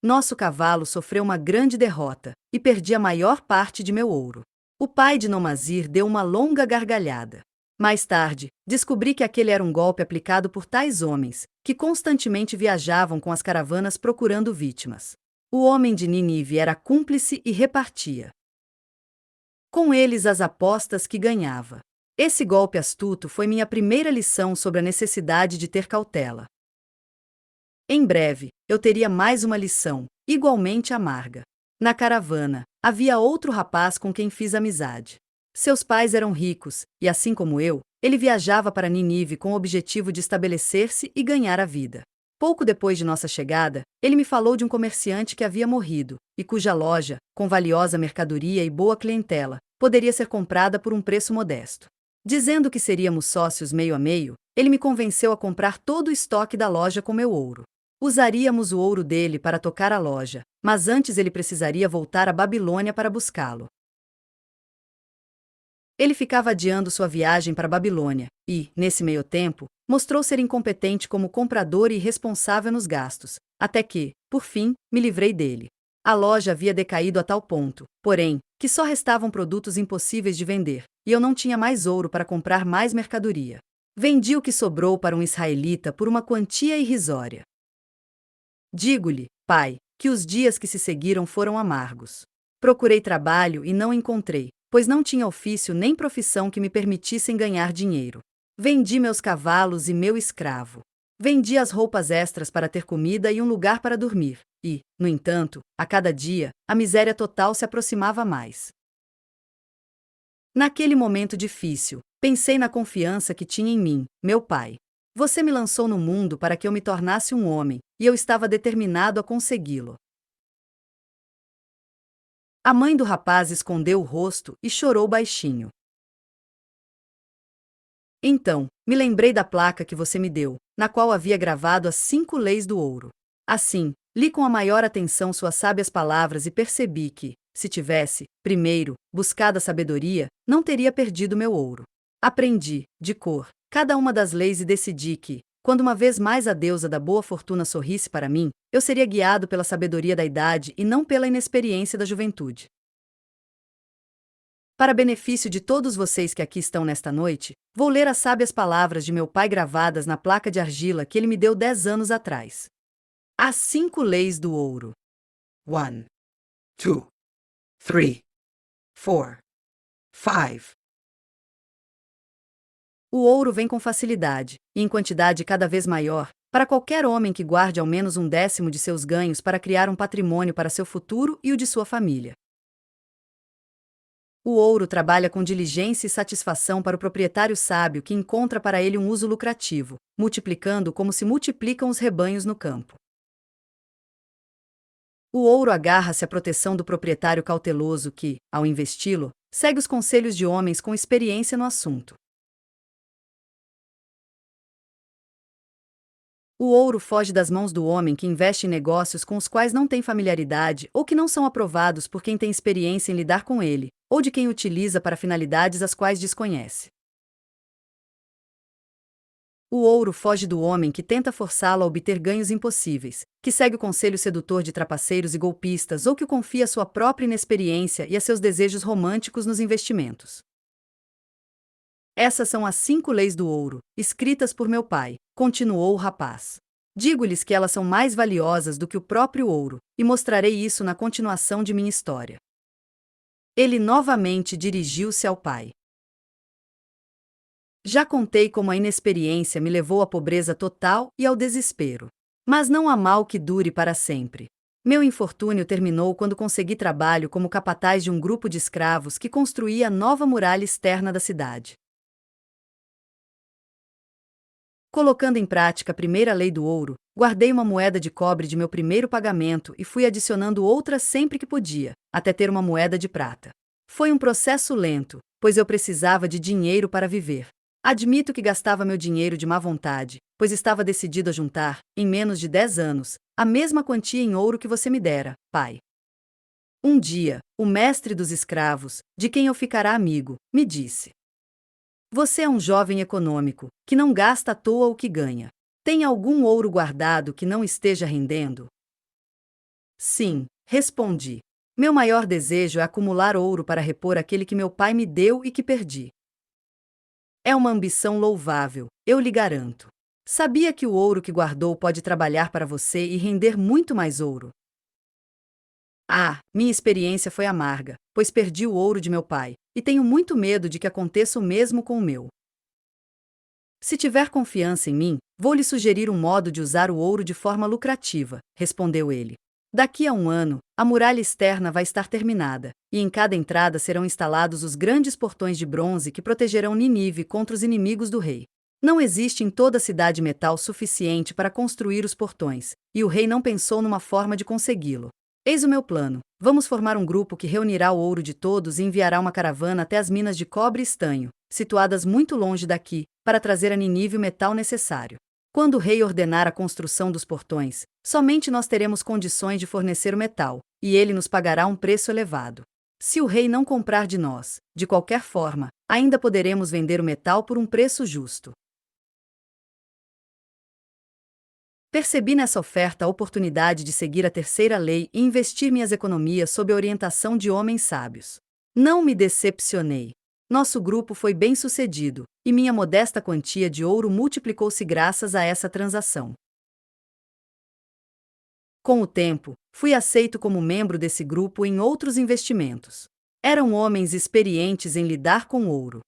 Speaker 2: Nosso cavalo sofreu uma grande derrota, e perdi a maior parte de meu ouro. O pai de Nomazir deu uma longa gargalhada. Mais tarde, descobri que aquele era um golpe aplicado por tais homens, que constantemente viajavam com as caravanas procurando vítimas. O homem de Nínive era cúmplice e repartia com eles as apostas que ganhava. Esse golpe astuto foi minha primeira lição sobre a necessidade de ter cautela. Em breve, eu teria mais uma lição, igualmente amarga. Na caravana, havia outro rapaz com quem fiz amizade. Seus pais eram ricos, e assim como eu, ele viajava para Nínive com o objetivo de estabelecer-se e ganhar a vida. Pouco depois de nossa chegada, ele me falou de um comerciante que havia morrido, e cuja loja, com valiosa mercadoria e boa clientela, poderia ser comprada por um preço modesto. Dizendo que seríamos sócios meio a meio, ele me convenceu a comprar todo o estoque da loja com meu ouro. Usaríamos o ouro dele para tocar a loja, mas antes ele precisaria voltar à Babilônia para buscá-lo. Ele ficava adiando sua viagem para a Babilônia e, nesse meio tempo, mostrou ser incompetente como comprador e irresponsável nos gastos, até que, por fim, me livrei dele. A loja havia decaído a tal ponto, porém, que só restavam produtos impossíveis de vender, e eu não tinha mais ouro para comprar mais mercadoria. Vendi o que sobrou para um israelita por uma quantia irrisória. Digo-lhe, pai, que os dias que se seguiram foram amargos. Procurei trabalho e não encontrei, pois não tinha ofício nem profissão que me permitissem ganhar dinheiro. Vendi meus cavalos e meu escravo. Vendi as roupas extras para ter comida e um lugar para dormir, e, no entanto, a cada dia, a miséria total se aproximava mais. Naquele momento difícil, pensei na confiança que tinha em mim, meu pai. Você me lançou no mundo para que eu me tornasse um homem, e eu estava determinado a consegui-lo. A mãe do rapaz escondeu o rosto e chorou baixinho. Então, me lembrei da placa que você me deu, na qual havia gravado as 5 leis do ouro. Assim, li com a maior atenção suas sábias palavras e percebi que, se tivesse, primeiro, buscado a sabedoria, não teria perdido meu ouro. Aprendi, de cor, cada uma das leis e decidi que, quando uma vez mais a deusa da boa fortuna sorrisse para mim, eu seria guiado pela sabedoria da idade e não pela inexperiência da juventude. Para benefício de todos vocês que aqui estão nesta noite, vou ler as sábias palavras de meu pai gravadas na placa de argila que ele me deu 10 anos atrás. As 5 leis do ouro.
Speaker 3: 1, 2, 3, 4, 5.
Speaker 2: O ouro vem com facilidade, e em quantidade cada vez maior, para qualquer homem que guarde ao menos 1/10 de seus ganhos para criar um patrimônio para seu futuro e o de sua família. O ouro trabalha com diligência e satisfação para o proprietário sábio que encontra para ele um uso lucrativo, multiplicando como se multiplicam os rebanhos no campo. O ouro agarra-se à proteção do proprietário cauteloso que, ao investi-lo, segue os conselhos de homens com experiência no assunto. O ouro foge das mãos do homem que investe em negócios com os quais não tem familiaridade ou que não são aprovados por quem tem experiência em lidar com ele, ou de quem utiliza para finalidades as quais desconhece. O ouro foge do homem que tenta forçá-lo a obter ganhos impossíveis, que segue o conselho sedutor de trapaceiros e golpistas ou que confia sua própria inexperiência e a seus desejos românticos nos investimentos. Essas são as 5 leis do ouro, escritas por meu pai, continuou o rapaz. Digo-lhes que elas são mais valiosas do que o próprio ouro, e mostrarei isso na continuação de minha história. Ele novamente dirigiu-se ao pai. Já contei como a inexperiência me levou à pobreza total e ao desespero. Mas não há mal que dure para sempre. Meu infortúnio terminou quando consegui trabalho como capataz de um grupo de escravos que construía a nova muralha externa da cidade. Colocando em prática a primeira lei do ouro, guardei uma moeda de cobre de meu primeiro pagamento e fui adicionando outras sempre que podia, até ter uma moeda de prata. Foi um processo lento, pois eu precisava de dinheiro para viver. Admito que gastava meu dinheiro de má vontade, pois estava decidido a juntar, em menos de 10 anos, a mesma quantia em ouro que você me dera, pai. Um dia, o mestre dos escravos, de quem eu ficara amigo, me disse: Você é um jovem econômico, que não gasta à toa o que ganha. Tem algum ouro guardado que não esteja rendendo? Sim, respondi. Meu maior desejo é acumular ouro para repor aquele que meu pai me deu e que perdi. É uma ambição louvável, eu lhe garanto. Sabia que o ouro que guardou pode trabalhar para você e render muito mais ouro? Ah, minha experiência foi amarga, pois perdi o ouro de meu pai, e tenho muito medo de que aconteça o mesmo com o meu. Se tiver confiança em mim, vou lhe sugerir um modo de usar o ouro de forma lucrativa, respondeu ele. Daqui a um ano, a muralha externa vai estar terminada, e em cada entrada serão instalados os grandes portões de bronze que protegerão Nínive contra os inimigos do rei. Não existe em toda a cidade metal suficiente para construir os portões, e o rei não pensou numa forma de consegui-lo. Eis o meu plano. Vamos formar um grupo que reunirá o ouro de todos e enviará uma caravana até as minas de cobre e estanho, situadas muito longe daqui, para trazer a Nínive o metal necessário. Quando o rei ordenar a construção dos portões, somente nós teremos condições de fornecer o metal, e ele nos pagará um preço elevado. Se o rei não comprar de nós, de qualquer forma, ainda poderemos vender o metal por um preço justo. Percebi nessa oferta a oportunidade de seguir a terceira lei e investir minhas economias sob a orientação de homens sábios. Não me decepcionei. Nosso grupo foi bem-sucedido, e minha modesta quantia de ouro multiplicou-se graças a essa transação. Com o tempo, fui aceito como membro desse grupo em outros investimentos. Eram homens experientes em lidar com ouro.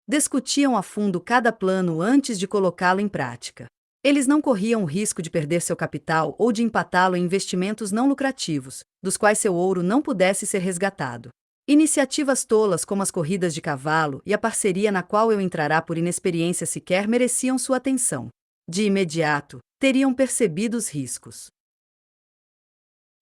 Speaker 2: Discutiam a fundo cada plano antes de colocá-lo em prática. Eles não corriam o risco de perder seu capital ou de empatá-lo em investimentos não lucrativos, dos quais seu ouro não pudesse ser resgatado. Iniciativas tolas como as corridas de cavalo e a parceria na qual eu entrará por inexperiência sequer mereciam sua atenção. De imediato, teriam percebido os riscos.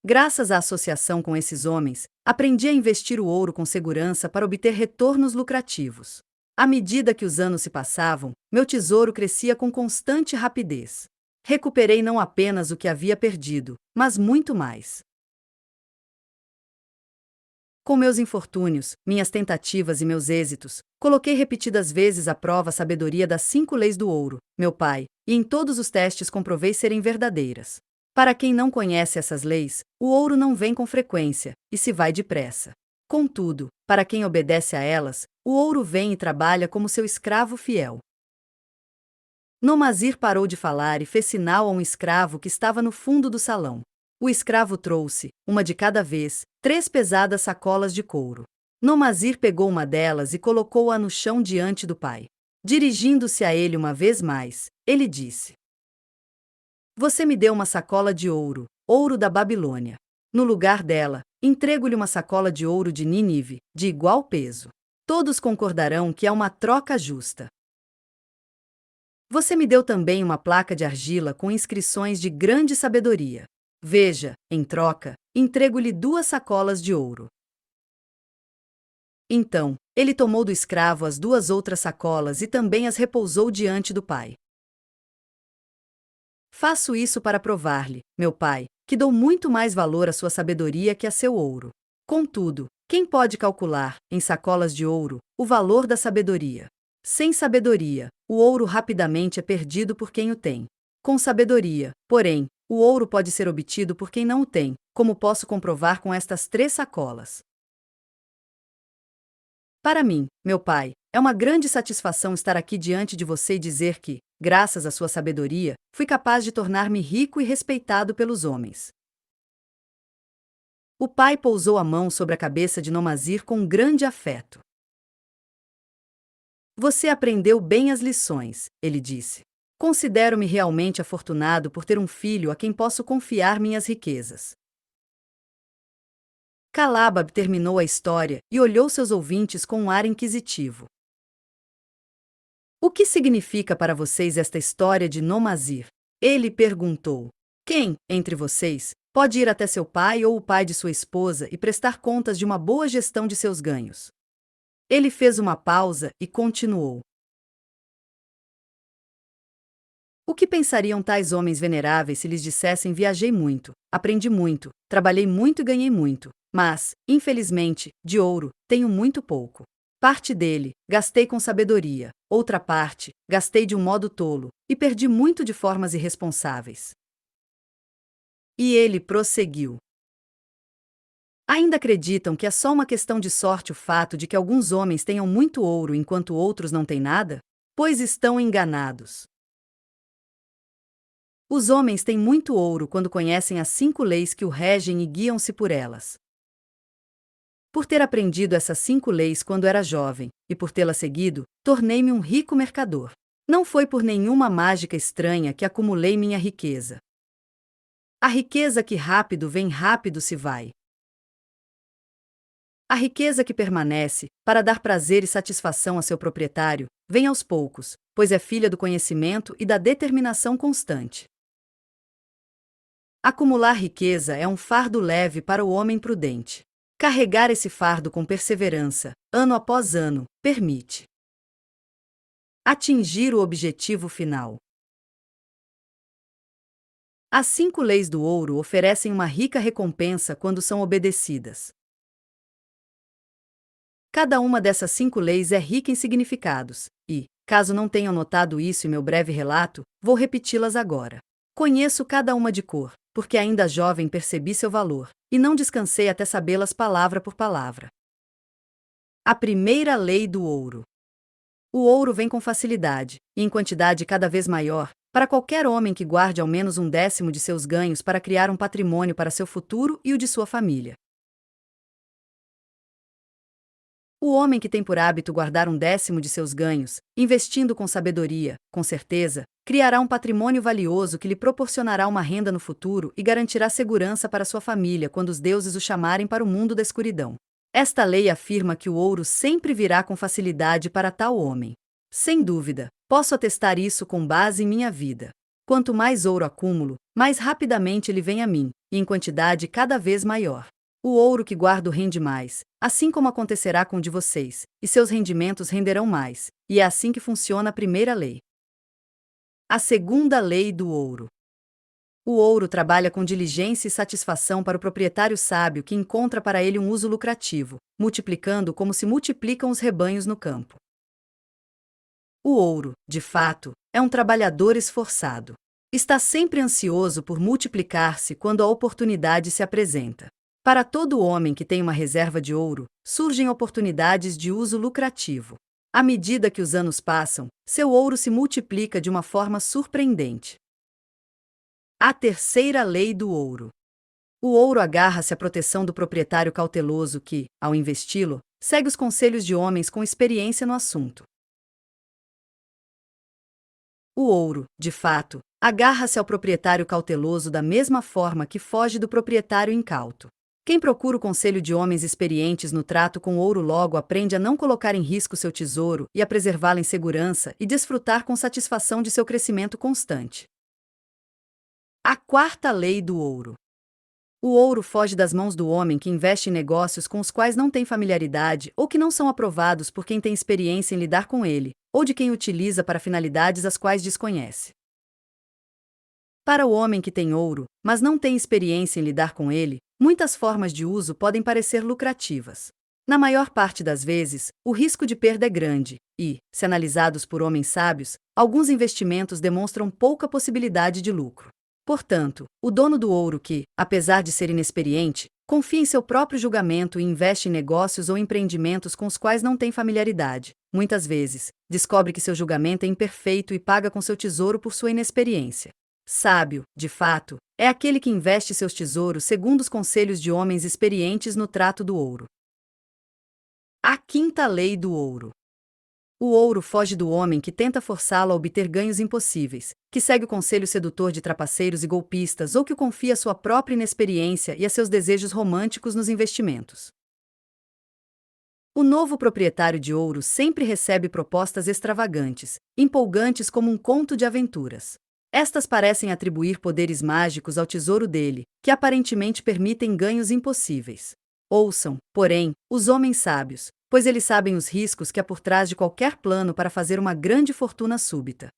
Speaker 2: Graças à associação com esses homens, aprendi a investir o ouro com segurança para obter retornos lucrativos. À medida que os anos se passavam, meu tesouro crescia com constante rapidez. Recuperei não apenas o que havia perdido, mas muito mais. Com meus infortúnios, minhas tentativas e meus êxitos, coloquei repetidas vezes à prova a sabedoria das 5 leis do ouro, meu pai, e em todos os testes comprovei serem verdadeiras. Para quem não conhece essas leis, o ouro não vem com frequência, e se vai depressa. Contudo, para quem obedece a elas, o ouro vem e trabalha como seu escravo fiel. Nomazir parou de falar e fez sinal a um escravo que estava no fundo do salão. O escravo trouxe, uma de cada vez, 3 pesadas sacolas de couro. Nomazir pegou uma delas e colocou-a no chão diante do pai. Dirigindo-se a ele uma vez mais, ele disse: Você me deu uma sacola de ouro, ouro da Babilônia. No lugar dela, entrego-lhe uma sacola de ouro de Nínive, de igual peso. Todos concordarão que é uma troca justa. Você me deu também uma placa de argila com inscrições de grande sabedoria. Veja, em troca, entrego-lhe 2 sacolas de ouro. Então, ele tomou do escravo as 2 outras sacolas e também as repousou diante do pai. Faço isso para provar-lhe, meu pai, que dou muito mais valor à sua sabedoria que a seu ouro. Contudo, quem pode calcular, em sacolas de ouro, o valor da sabedoria? Sem sabedoria, o ouro rapidamente é perdido por quem o tem. Com sabedoria, porém, o ouro pode ser obtido por quem não o tem, como posso comprovar com estas 3 sacolas. Para mim, meu pai, é uma grande satisfação estar aqui diante de você e dizer que, graças à sua sabedoria, fui capaz de tornar-me rico e respeitado pelos homens. O pai pousou a mão sobre a cabeça de Nomazir com grande afeto. Você aprendeu bem as lições, ele disse. Considero-me realmente afortunado por ter um filho a quem posso confiar minhas riquezas. Calabab terminou a história e olhou seus ouvintes com um ar inquisitivo. O que significa para vocês esta história de Nomazir? Ele perguntou. Quem, entre vocês, pode ir até seu pai ou o pai de sua esposa e prestar contas de uma boa gestão de seus ganhos? Ele fez uma pausa e continuou. O que pensariam tais homens veneráveis se lhes dissessem: viajei muito, aprendi muito, trabalhei muito e ganhei muito, mas, infelizmente, de ouro, tenho muito pouco. Parte dele, gastei com sabedoria, outra parte, gastei de um modo tolo, e perdi muito de formas irresponsáveis. E ele prosseguiu. Ainda acreditam que é só uma questão de sorte o fato de que alguns homens tenham muito ouro enquanto outros não têm nada? Pois estão enganados. Os homens têm muito ouro quando conhecem as 5 leis que o regem e guiam-se por elas. Por ter aprendido essas 5 leis quando era jovem, e por tê-las seguido, tornei-me um rico mercador. Não foi por nenhuma mágica estranha que acumulei minha riqueza. A riqueza que rápido vem, rápido se vai. A riqueza que permanece, para dar prazer e satisfação a seu proprietário, vem aos poucos, pois é filha do conhecimento e da determinação constante. Acumular riqueza é um fardo leve para o homem prudente. Carregar esse fardo com perseverança, ano após ano, permite atingir o objetivo final. As 5 leis do ouro oferecem uma rica recompensa quando são obedecidas. Cada uma dessas 5 leis é rica em significados, e, caso não tenham notado isso em meu breve relato, vou repeti-las agora. Conheço cada uma de cor, porque ainda jovem percebi seu valor, e não descansei até sabê-las palavra por palavra. A primeira lei do ouro. O ouro vem com facilidade, e em quantidade cada vez maior, para qualquer homem que guarde ao menos 1/10 de seus ganhos para criar um patrimônio para seu futuro e o de sua família. O homem que tem por hábito guardar 1/10 de seus ganhos, investindo com sabedoria, com certeza, criará um patrimônio valioso que lhe proporcionará uma renda no futuro e garantirá segurança para sua família quando os deuses o chamarem para o mundo da escuridão. Esta lei afirma que o ouro sempre virá com facilidade para tal homem. Sem dúvida, posso atestar isso com base em minha vida. Quanto mais ouro acumulo, mais rapidamente ele vem a mim, e em quantidade cada vez maior. O ouro que guardo rende mais, assim como acontecerá com o de vocês, e seus rendimentos renderão mais, e é assim que funciona a primeira lei. A segunda lei do ouro. O ouro trabalha com diligência e satisfação para o proprietário sábio que encontra para ele um uso lucrativo, multiplicando como se multiplicam os rebanhos no campo. O ouro, de fato, é um trabalhador esforçado. Está sempre ansioso por multiplicar-se quando a oportunidade se apresenta. Para todo homem que tem uma reserva de ouro, surgem oportunidades de uso lucrativo. À medida que os anos passam, seu ouro se multiplica de uma forma surpreendente. A terceira lei do ouro. O ouro agarra-se à proteção do proprietário cauteloso que, ao investi-lo, segue os conselhos de homens com experiência no assunto. O ouro, de fato, agarra-se ao proprietário cauteloso da mesma forma que foge do proprietário incauto. Quem procura o conselho de homens experientes no trato com ouro logo aprende a não colocar em risco seu tesouro e a preservá-lo em segurança e desfrutar com satisfação de seu crescimento constante. A quarta lei do ouro. O ouro foge das mãos do homem que investe em negócios com os quais não tem familiaridade ou que não são aprovados por quem tem experiência em lidar com ele, ou de quem o utiliza para finalidades as quais desconhece. Para o homem que tem ouro, mas não tem experiência em lidar com ele, muitas formas de uso podem parecer lucrativas. Na maior parte das vezes, o risco de perda é grande, e, se analisados por homens sábios, alguns investimentos demonstram pouca possibilidade de lucro. Portanto, o dono do ouro que, apesar de ser inexperiente, Confie em seu próprio julgamento e investe em negócios ou empreendimentos com os quais não tem familiaridade. Muitas vezes, descobre que seu julgamento é imperfeito e paga com seu tesouro por sua inexperiência. Sábio, de fato, é aquele que investe seus tesouros segundo os conselhos de homens experientes no trato do ouro. A quinta lei do ouro. O ouro foge do homem que tenta forçá-lo a obter ganhos impossíveis, que segue o conselho sedutor de trapaceiros e golpistas ou que confia a sua própria inexperiência e a seus desejos românticos nos investimentos. O novo proprietário de ouro sempre recebe propostas extravagantes, empolgantes como um conto de aventuras. Estas parecem atribuir poderes mágicos ao tesouro dele, que aparentemente permitem ganhos impossíveis. Ouçam, porém, os homens sábios, pois eles sabem os riscos que há por trás de qualquer plano para fazer uma grande fortuna súbita.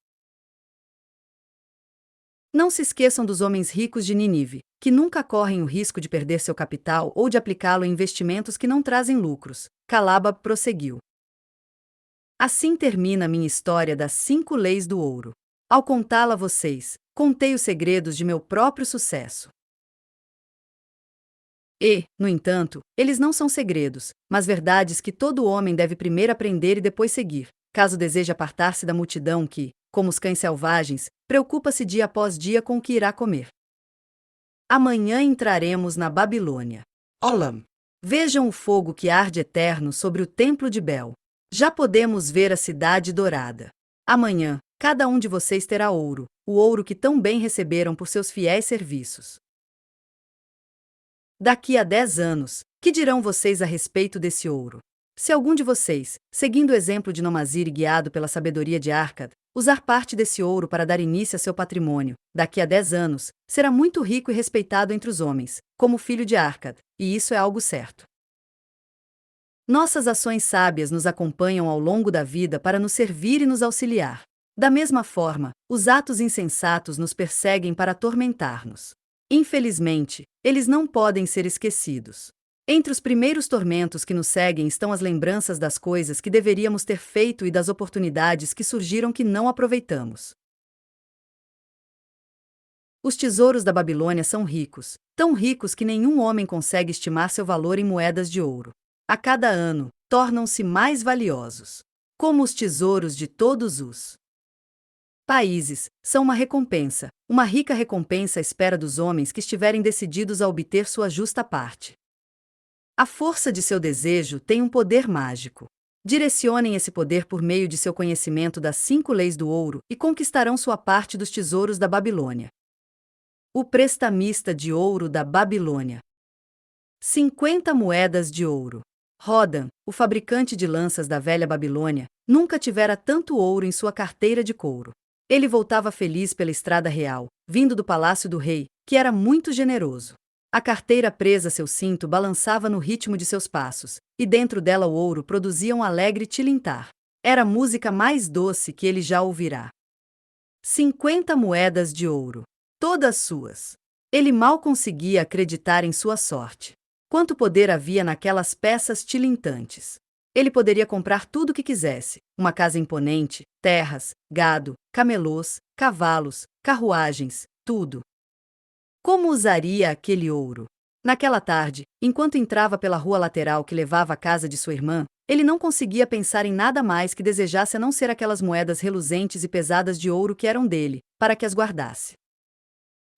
Speaker 2: Não se esqueçam dos homens ricos de Nínive, que nunca correm o risco de perder seu capital ou de aplicá-lo em investimentos que não trazem lucros. Calabab prosseguiu. Assim termina minha história das 5 leis do ouro. Ao contá-la a vocês, contei os segredos de meu próprio sucesso. E, no entanto, eles não são segredos, mas verdades que todo homem deve primeiro aprender e depois seguir, caso deseje apartar-se da multidão que, como os cães selvagens, preocupa-se dia após dia com o que irá comer. Amanhã entraremos na Babilônia.
Speaker 3: Olam.
Speaker 2: Vejam o fogo que arde eterno sobre o templo de Bel. Já podemos ver a cidade dourada. Amanhã, cada um de vocês terá ouro, o ouro que tão bem receberam por seus fiéis serviços. Daqui a 10 anos, que dirão vocês a respeito desse ouro? Se algum de vocês, seguindo o exemplo de Nomazir e guiado pela sabedoria de Arcad, usar parte desse ouro para dar início a seu patrimônio, daqui a 10 anos, será muito rico e respeitado entre os homens, como filho de Arcad, e isso é algo certo. Nossas ações sábias nos acompanham ao longo da vida para nos servir e nos auxiliar. Da mesma forma, os atos insensatos nos perseguem para atormentar-nos. Infelizmente, eles não podem ser esquecidos. Entre os primeiros tormentos que nos seguem estão as lembranças das coisas que deveríamos ter feito e das oportunidades que surgiram que não aproveitamos. Os tesouros da Babilônia são ricos, tão ricos que nenhum homem consegue estimar seu valor em moedas de ouro. A cada ano, tornam-se mais valiosos. Como os tesouros de todos os países, são uma rica recompensa à espera dos homens que estiverem decididos a obter sua justa parte. A força de seu desejo tem um poder mágico. Direcionem esse poder por meio de seu conhecimento das 5 leis do ouro e conquistarão sua parte dos tesouros da Babilônia. O prestamista de ouro da Babilônia. 50 moedas de ouro. Rodan, o fabricante de lanças da velha Babilônia, nunca tivera tanto ouro em sua carteira de couro. Ele voltava feliz pela estrada real, vindo do palácio do rei, que era muito generoso. A carteira presa a seu cinto balançava no ritmo de seus passos, e dentro dela o ouro produzia um alegre tilintar. Era a música mais doce que ele já ouvirá. 50 moedas de ouro. Todas suas. Ele mal conseguia acreditar em sua sorte. Quanto poder havia naquelas peças tilintantes! Ele poderia comprar tudo o que quisesse: uma casa imponente, terras, gado, camelôs, cavalos, carruagens, tudo. Como usaria aquele ouro? Naquela tarde, enquanto entrava pela rua lateral que levava à casa de sua irmã, ele não conseguia pensar em nada mais que desejasse a não ser aquelas moedas reluzentes e pesadas de ouro que eram dele, para que as guardasse.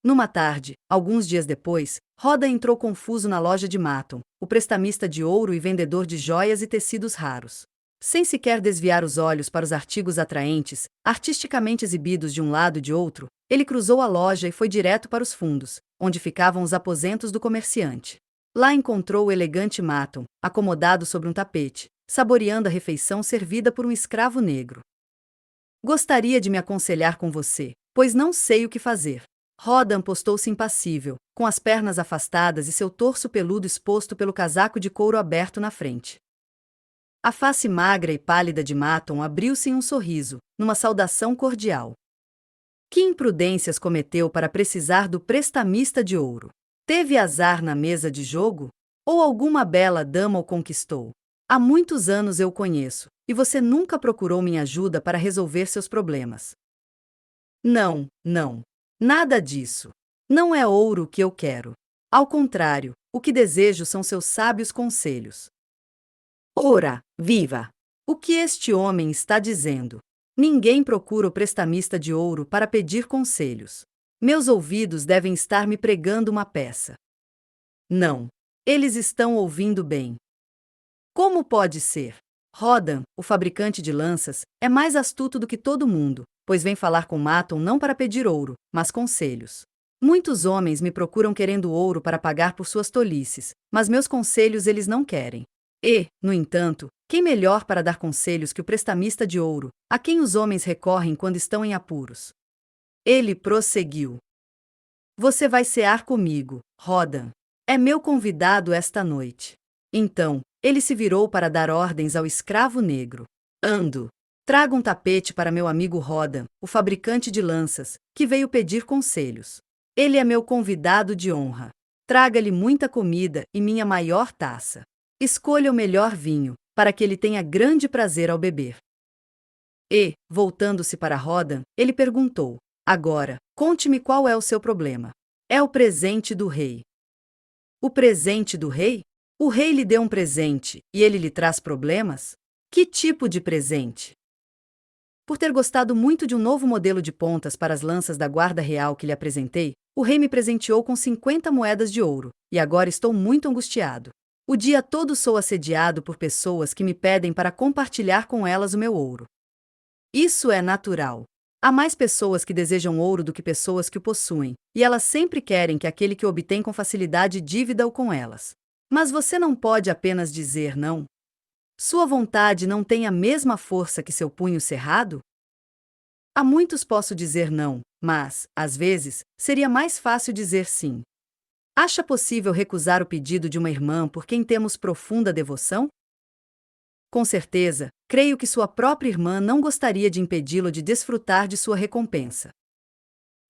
Speaker 2: Numa tarde, alguns dias depois, Roda entrou confuso na loja de Maton, o prestamista de ouro e vendedor de joias e tecidos raros. Sem sequer desviar os olhos para os artigos atraentes, artisticamente exibidos de um lado e de outro, ele cruzou a loja e foi direto para os fundos, onde ficavam os aposentos do comerciante. Lá encontrou o elegante Maton, acomodado sobre um tapete, saboreando a refeição servida por um escravo negro. Gostaria de me aconselhar com você, pois não sei o que fazer. Rodan postou-se impassível, com as pernas afastadas e seu torso peludo exposto pelo casaco de couro aberto na frente. A face magra e pálida de Maton abriu-se em um sorriso, numa saudação cordial. Que imprudências cometeu para precisar do prestamista de ouro? Teve azar na mesa de jogo? Ou alguma bela dama o conquistou? Há muitos anos eu o conheço, e você nunca procurou minha ajuda para resolver seus problemas. Não, não. Nada disso. Não é ouro que eu quero. Ao contrário, O que desejo são seus sábios conselhos.
Speaker 3: Ora, viva!
Speaker 2: O que este homem está dizendo? Ninguém procura o prestamista de ouro para pedir conselhos. Meus ouvidos devem estar me pregando uma peça. Não. Eles estão ouvindo bem. Como pode ser? Rodan, o fabricante de lanças, é mais astuto do que todo mundo, pois vem falar com Maton não para pedir ouro, mas conselhos. Muitos homens me procuram querendo ouro para pagar por suas tolices, mas meus conselhos eles não querem. E, no entanto, quem melhor para dar conselhos que o prestamista de ouro, a quem os homens recorrem quando estão em apuros? Ele prosseguiu. Você vai cear comigo, Rodan. É meu convidado esta noite. Então, ele se virou para dar ordens ao escravo negro. Ando. Traga um tapete para meu amigo Rodan, o fabricante de lanças, que veio pedir conselhos. Ele é meu convidado de honra. Traga-lhe muita comida e minha maior taça. Escolha o melhor vinho, para que ele tenha grande prazer ao beber. E, voltando-se para Rodan, ele perguntou: Agora, conte-me qual é o seu problema. É o presente do rei. O presente do rei? O rei lhe deu um presente, e ele lhe traz problemas? Que tipo de presente? Por ter gostado muito de um novo modelo de pontas para as lanças da guarda real que lhe apresentei, o rei me presenteou com 50 moedas de ouro, e agora estou muito angustiado. O dia todo sou assediado por pessoas que me pedem para compartilhar com elas o meu ouro. Isso é natural. Há mais pessoas que desejam ouro do que pessoas que o possuem, e elas sempre querem que aquele que o obtém com facilidade dívida-o com elas. Mas você não pode apenas dizer não. Sua vontade não tem a mesma força que seu punho cerrado? A muitos posso dizer não, mas, às vezes, seria mais fácil dizer sim. Acha possível recusar o pedido de uma irmã por quem temos profunda devoção? Com certeza, creio que sua própria irmã não gostaria de impedi-lo de desfrutar de sua recompensa.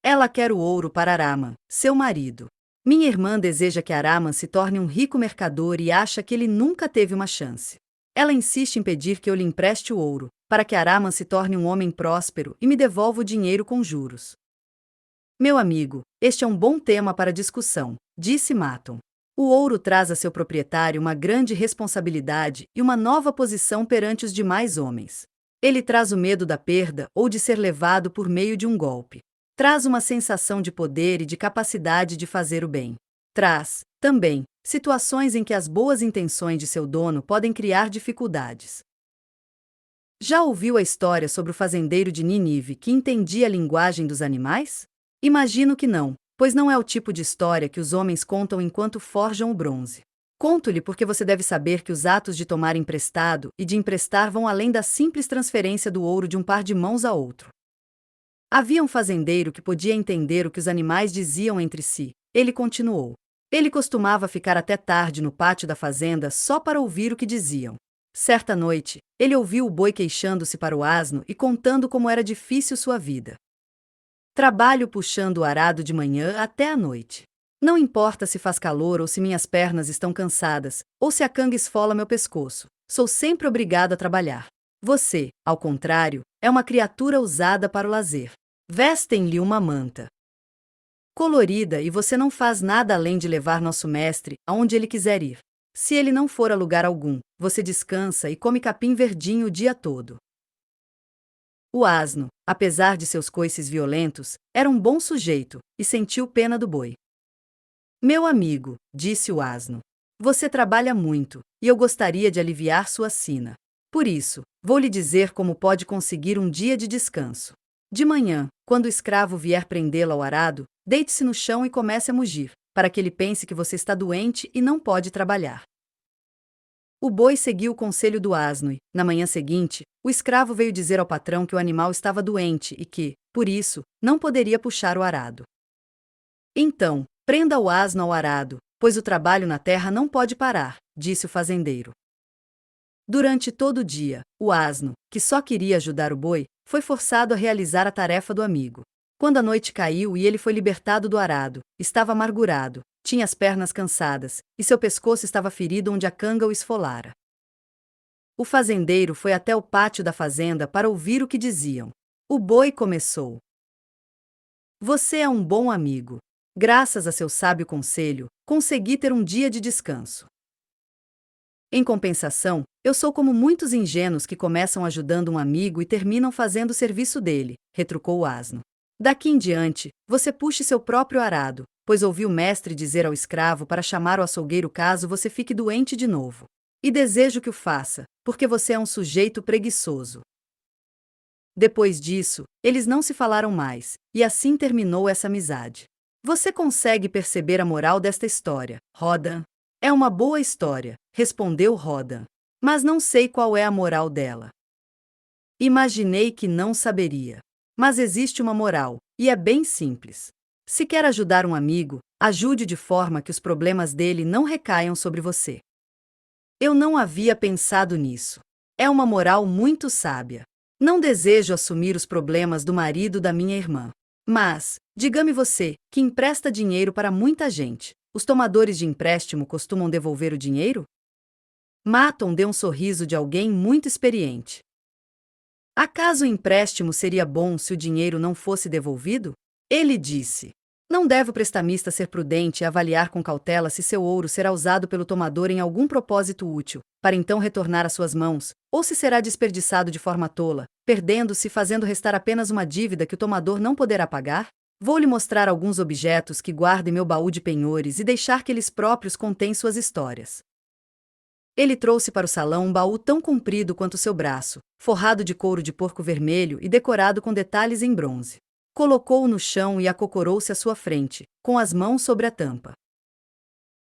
Speaker 2: Ela quer o ouro para Araman, seu marido. Minha irmã deseja que Araman se torne um rico mercador e acha que ele nunca teve uma chance. Ela insiste em pedir que eu lhe empreste o ouro, para que Araman se torne um homem próspero e me devolva o dinheiro com juros. Meu amigo, este é um bom tema para discussão, disse Maton. O ouro traz a seu proprietário uma grande responsabilidade e uma nova posição perante os demais homens. Ele traz o medo da perda ou de ser levado por meio de um golpe. Traz uma sensação de poder e de capacidade de fazer o bem. Traz, também, situações em que as boas intenções de seu dono podem criar dificuldades. Já ouviu a história sobre o fazendeiro de Nínive que entendia a linguagem dos animais? Imagino que não, pois não é o tipo de história que os homens contam enquanto forjam o bronze. Conto-lhe porque você deve saber que os atos de tomar emprestado e de emprestar vão além da simples transferência do ouro de um par de mãos a outro. Havia um fazendeiro que podia entender o que os animais diziam entre si. Ele continuou. Ele costumava ficar até tarde no pátio da fazenda só para ouvir o que diziam. Certa noite, ele ouviu o boi queixando-se para o asno e contando como era difícil sua vida. Trabalho puxando o arado de manhã até à noite. Não importa se faz calor ou se minhas pernas estão cansadas, ou se a canga esfola meu pescoço, sou sempre obrigado a trabalhar. Você, ao contrário, é uma criatura usada para o lazer. Vestem-lhe uma manta colorida e você não faz nada além de levar nosso mestre aonde ele quiser ir. Se ele não for a lugar algum, você descansa e come capim verdinho o dia todo. O asno, apesar de seus coices violentos, era um bom sujeito, e sentiu pena do boi. Meu amigo, disse o asno, você trabalha muito, e eu gostaria de aliviar sua sina. Por isso, vou lhe dizer como pode conseguir um dia de descanso. De manhã, quando o escravo vier prendê-lo ao arado, deite-se no chão e comece a mugir, para que ele pense que você está doente e não pode trabalhar. O boi seguiu o conselho do asno e, na manhã seguinte, o escravo veio dizer ao patrão que o animal estava doente e que, por isso, não poderia puxar o arado. Então, prenda o asno ao arado, pois o trabalho na terra não pode parar, disse o fazendeiro. Durante todo o dia, o asno, que só queria ajudar o boi, foi forçado a realizar a tarefa do amigo. Quando a noite caiu e ele foi libertado do arado, estava amargurado, tinha as pernas cansadas, e seu pescoço estava ferido onde a canga o esfolara. O fazendeiro foi até o pátio da fazenda para ouvir o que diziam. O boi começou. Você é um bom amigo. Graças a seu sábio conselho, consegui ter um dia de descanso. Em compensação, eu sou como muitos ingênuos que começam ajudando um amigo e terminam fazendo o serviço dele, retrucou o asno. Daqui em diante, você puxe seu próprio arado, pois ouvi o mestre dizer ao escravo para chamar o açougueiro caso você fique doente de novo. E desejo que o faça, porque você é um sujeito preguiçoso. Depois disso, eles não se falaram mais, e assim terminou essa amizade. Você consegue perceber a moral desta história, Rodan? É uma boa história, respondeu Rodan. Mas não sei qual é a moral dela. Imaginei que não saberia. Mas existe uma moral, e é bem simples. Se quer ajudar um amigo, ajude de forma que os problemas dele não recaiam sobre você. Eu não havia pensado nisso. É uma moral muito sábia. Não desejo assumir os problemas do marido da minha irmã. Mas, diga-me você, que empresta dinheiro para muita gente, os tomadores de empréstimo costumam devolver o dinheiro? Maton deu um sorriso de alguém muito experiente. Acaso o empréstimo seria bom se o dinheiro não fosse devolvido? Ele disse. Não deve o prestamista ser prudente e avaliar com cautela se seu ouro será usado pelo tomador em algum propósito útil, para então retornar às suas mãos, ou se será desperdiçado de forma tola, perdendo-se e fazendo restar apenas uma dívida que o tomador não poderá pagar? Vou lhe mostrar alguns objetos que guardo em meu baú de penhores e deixar que eles próprios contêm suas histórias. Ele trouxe para o salão um baú tão comprido quanto seu braço, forrado de couro de porco vermelho e decorado com detalhes em bronze. Colocou-o no chão e acocorou-se à sua frente, com as mãos sobre a tampa.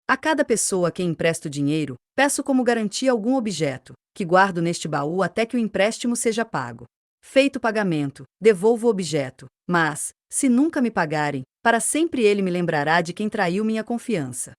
Speaker 2: A cada pessoa a quem empresto dinheiro, peço como garantia algum objeto, que guardo neste baú até que o empréstimo seja pago. Feito o pagamento, devolvo o objeto, mas, se nunca me pagarem, para sempre ele me lembrará de quem traiu minha confiança.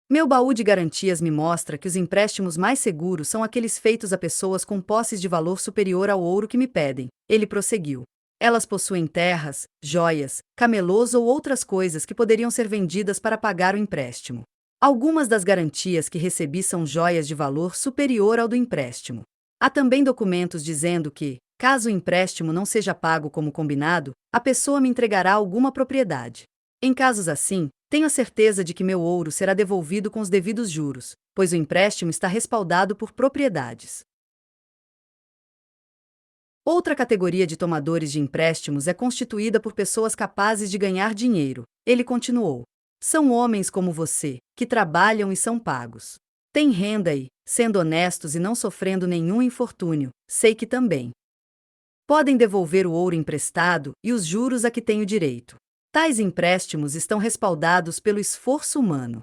Speaker 2: Meu baú de garantias me mostra que os empréstimos mais seguros são aqueles feitos a pessoas com posses de valor superior ao ouro que me pedem, ele prosseguiu. Elas possuem terras, joias, camelôs ou outras coisas que poderiam ser vendidas para pagar o empréstimo. Algumas das garantias que recebi são joias de valor superior ao do empréstimo. Há também documentos dizendo que, caso o empréstimo não seja pago como combinado, a pessoa me entregará alguma propriedade. Em casos assim, tenho a certeza de que meu ouro será devolvido com os devidos juros, pois o empréstimo está respaldado por propriedades. Outra categoria de tomadores de empréstimos é constituída por pessoas capazes de ganhar dinheiro, ele continuou. São homens como você, que trabalham e são pagos. Têm renda e, sendo honestos e não sofrendo nenhum infortúnio, sei que também podem devolver o ouro emprestado e os juros a que tenho direito. Tais empréstimos estão respaldados pelo esforço humano.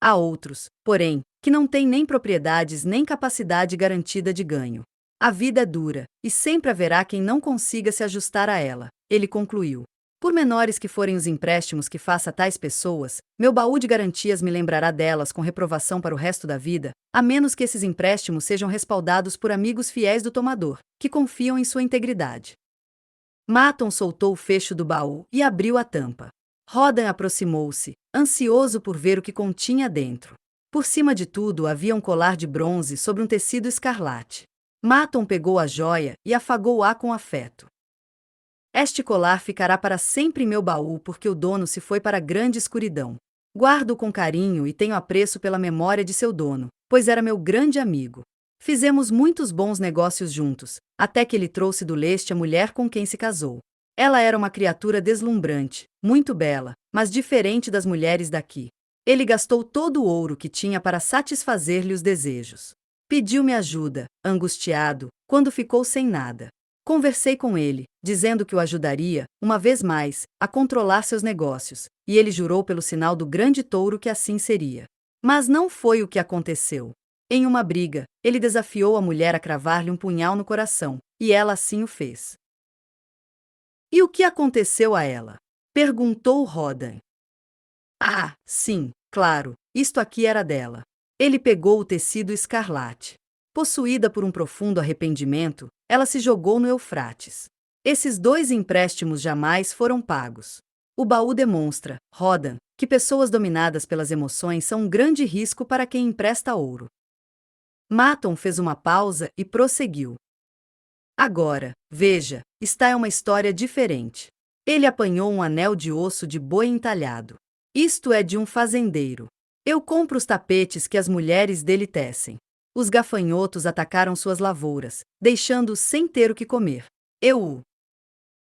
Speaker 2: Há outros, porém, que não têm nem propriedades nem capacidade garantida de ganho. A vida é dura, e sempre haverá quem não consiga se ajustar a ela, ele concluiu. Por menores que forem os empréstimos que faça a tais pessoas, meu baú de garantias me lembrará delas com reprovação para o resto da vida, a menos que esses empréstimos sejam respaldados por amigos fiéis do tomador, que confiam em sua integridade. Maton soltou o fecho do baú e abriu a tampa. Rodan aproximou-se, ansioso por ver o que continha dentro. Por cima de tudo havia um colar de bronze sobre um tecido escarlate. Maton pegou a joia e afagou-a com afeto. Este colar ficará para sempre em meu baú porque o dono se foi para a grande escuridão. Guardo-o com carinho e tenho apreço pela memória de seu dono, pois era meu grande amigo. Fizemos muitos bons negócios juntos, até que ele trouxe do leste a mulher com quem se casou. Ela era uma criatura deslumbrante, muito bela, mas diferente das mulheres daqui. Ele gastou todo o ouro que tinha para satisfazer-lhe os desejos. Pediu-me ajuda, angustiado, quando ficou sem nada. Conversei com ele, dizendo que o ajudaria, uma vez mais, a controlar seus negócios, e ele jurou pelo sinal do grande touro que assim seria. Mas não foi o que aconteceu. Em uma briga, ele desafiou a mulher a cravar-lhe um punhal no coração, e ela assim o fez. E o que aconteceu a ela? Perguntou Rodan. Ah, sim, claro, isto aqui era dela. Ele pegou o tecido escarlate. Possuída por um profundo arrependimento, ela se jogou no Eufrates. Esses 2 empréstimos jamais foram pagos. O baú demonstra, Rodan, que pessoas dominadas pelas emoções são um grande risco para quem empresta ouro. Maton fez uma pausa e prosseguiu. Agora, veja, esta é uma história diferente. Ele apanhou um anel de osso de boi entalhado. Isto é de um fazendeiro. Eu compro os tapetes que as mulheres dele tecem. Os gafanhotos atacaram suas lavouras, deixando-os sem ter o que comer. Eu o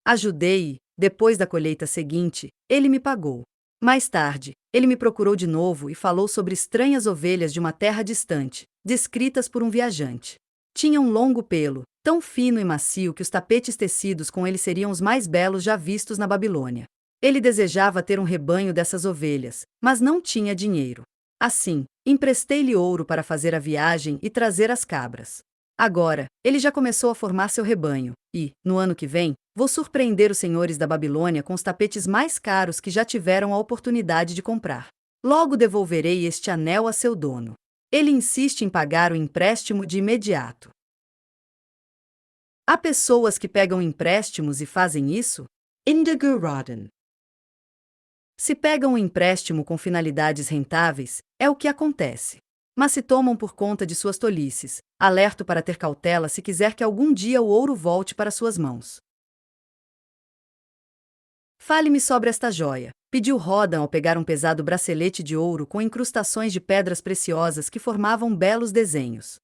Speaker 2: ajudei e, depois da colheita seguinte, ele me pagou. Mais tarde, ele me procurou de novo e falou sobre estranhas ovelhas de uma terra distante, descritas por um viajante. Tinham um longo pelo, tão fino e macio que os tapetes tecidos com ele seriam os mais belos já vistos na Babilônia. Ele desejava ter um rebanho dessas ovelhas, mas não tinha dinheiro. Assim, emprestei-lhe ouro para fazer a viagem e trazer as cabras. Agora, ele já começou a formar seu rebanho, e, no ano que vem, vou surpreender os senhores da Babilônia com os tapetes mais caros que já tiveram a oportunidade de comprar. Logo devolverei este anel a seu dono. Ele insiste em pagar o empréstimo de imediato. Há pessoas que pegam empréstimos e fazem isso?
Speaker 3: Indigo Rodden.
Speaker 2: Se pegam um empréstimo com finalidades rentáveis, é o que acontece. Mas se tomam por conta de suas tolices, alerto para ter cautela se quiser que algum dia o ouro volte para suas mãos. Fale-me sobre esta joia, pediu Rodan ao pegar um pesado bracelete de ouro com incrustações de pedras preciosas que formavam belos desenhos.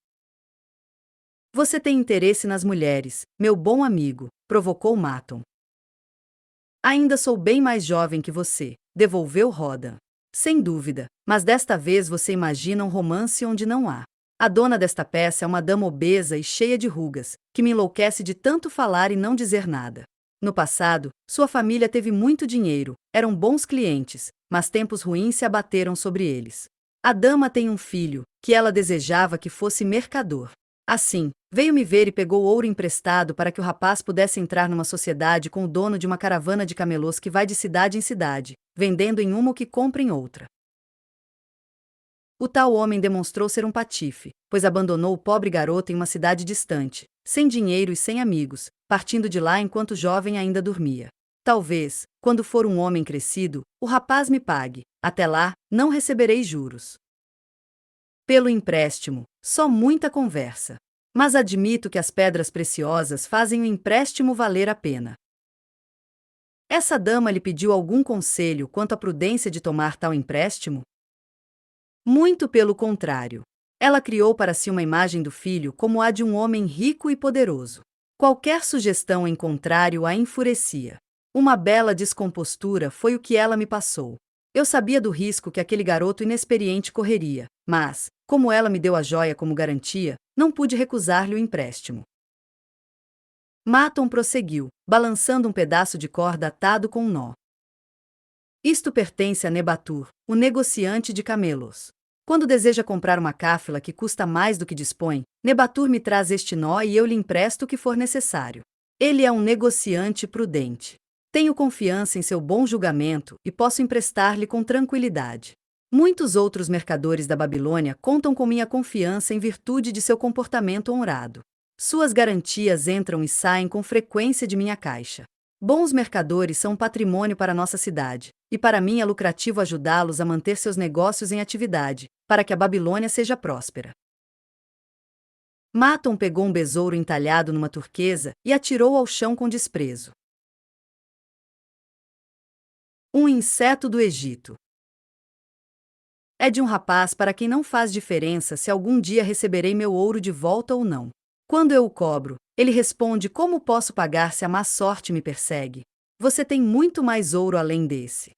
Speaker 2: Você tem interesse nas mulheres, meu bom amigo, provocou Maton. Ainda sou bem mais jovem que você, devolveu Rodan. Sem dúvida, mas desta vez você imagina um romance onde não há. A dona desta peça é uma dama obesa e cheia de rugas, que me enlouquece de tanto falar e não dizer nada. No passado, sua família teve muito dinheiro, eram bons clientes, mas tempos ruins se abateram sobre eles. A dama tem um filho, que ela desejava que fosse mercador. Assim, veio me ver e pegou ouro emprestado para que o rapaz pudesse entrar numa sociedade com o dono de uma caravana de camelôs que vai de cidade em cidade, vendendo em uma o que compra em outra. O tal homem demonstrou ser um patife, pois abandonou o pobre garoto em uma cidade distante, sem dinheiro e sem amigos, partindo de lá enquanto o jovem ainda dormia. Talvez, quando for um homem crescido, o rapaz me pague. Até lá, não receberei juros. Pelo empréstimo, só muita conversa. Mas admito que as pedras preciosas fazem o empréstimo valer a pena. Essa dama lhe pediu algum conselho quanto à prudência de tomar tal empréstimo? Muito pelo contrário. Ela criou para si uma imagem do filho como a de um homem rico e poderoso. Qualquer sugestão em contrário a enfurecia. Uma bela descompostura foi o que ela me passou. Eu sabia do risco que aquele garoto inexperiente correria, mas, como ela me deu a joia como garantia, não pude recusar-lhe o empréstimo. Maton prosseguiu, balançando um pedaço de corda atado com um nó. Isto pertence a Nebatur, o negociante de camelos. Quando deseja comprar uma cáfila que custa mais do que dispõe, Nebatur me traz este nó e eu lhe empresto o que for necessário. Ele é um negociante prudente. Tenho confiança em seu bom julgamento e posso emprestar-lhe com tranquilidade. Muitos outros mercadores da Babilônia contam com minha confiança em virtude de seu comportamento honrado. Suas garantias entram e saem com frequência de minha caixa. Bons mercadores são um patrimônio para nossa cidade, e para mim é lucrativo ajudá-los a manter seus negócios em atividade, para que a Babilônia seja próspera. Maton pegou um besouro entalhado numa turquesa e atirou ao chão com desprezo. Um inseto do Egito. É de um rapaz para quem não faz diferença se algum dia receberei meu ouro de volta ou não. Quando eu o cobro, ele responde: como posso pagar se a má sorte me persegue? Você tem muito mais ouro além desse.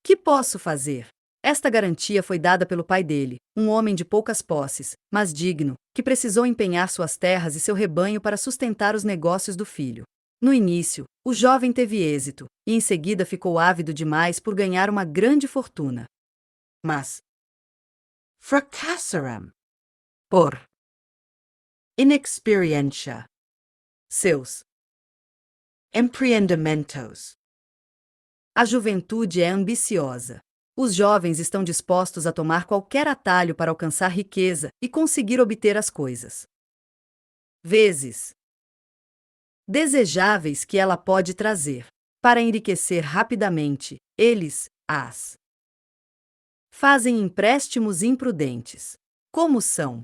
Speaker 2: Que posso fazer? Esta garantia foi dada pelo pai dele, um homem de poucas posses, mas digno, que precisou empenhar suas terras e seu rebanho para sustentar os negócios do filho. No início, o jovem teve êxito, e em seguida ficou ávido demais por ganhar uma grande fortuna. Mas
Speaker 3: Fracassaram.
Speaker 2: por inexperiência, seus
Speaker 3: Empreendimentos.
Speaker 2: a juventude é ambiciosa. Os jovens estão dispostos a tomar qualquer atalho para alcançar riqueza e conseguir obter as coisas vezes desejáveis que ela pode trazer. Para enriquecer rapidamente, eles as fazem empréstimos imprudentes. Como são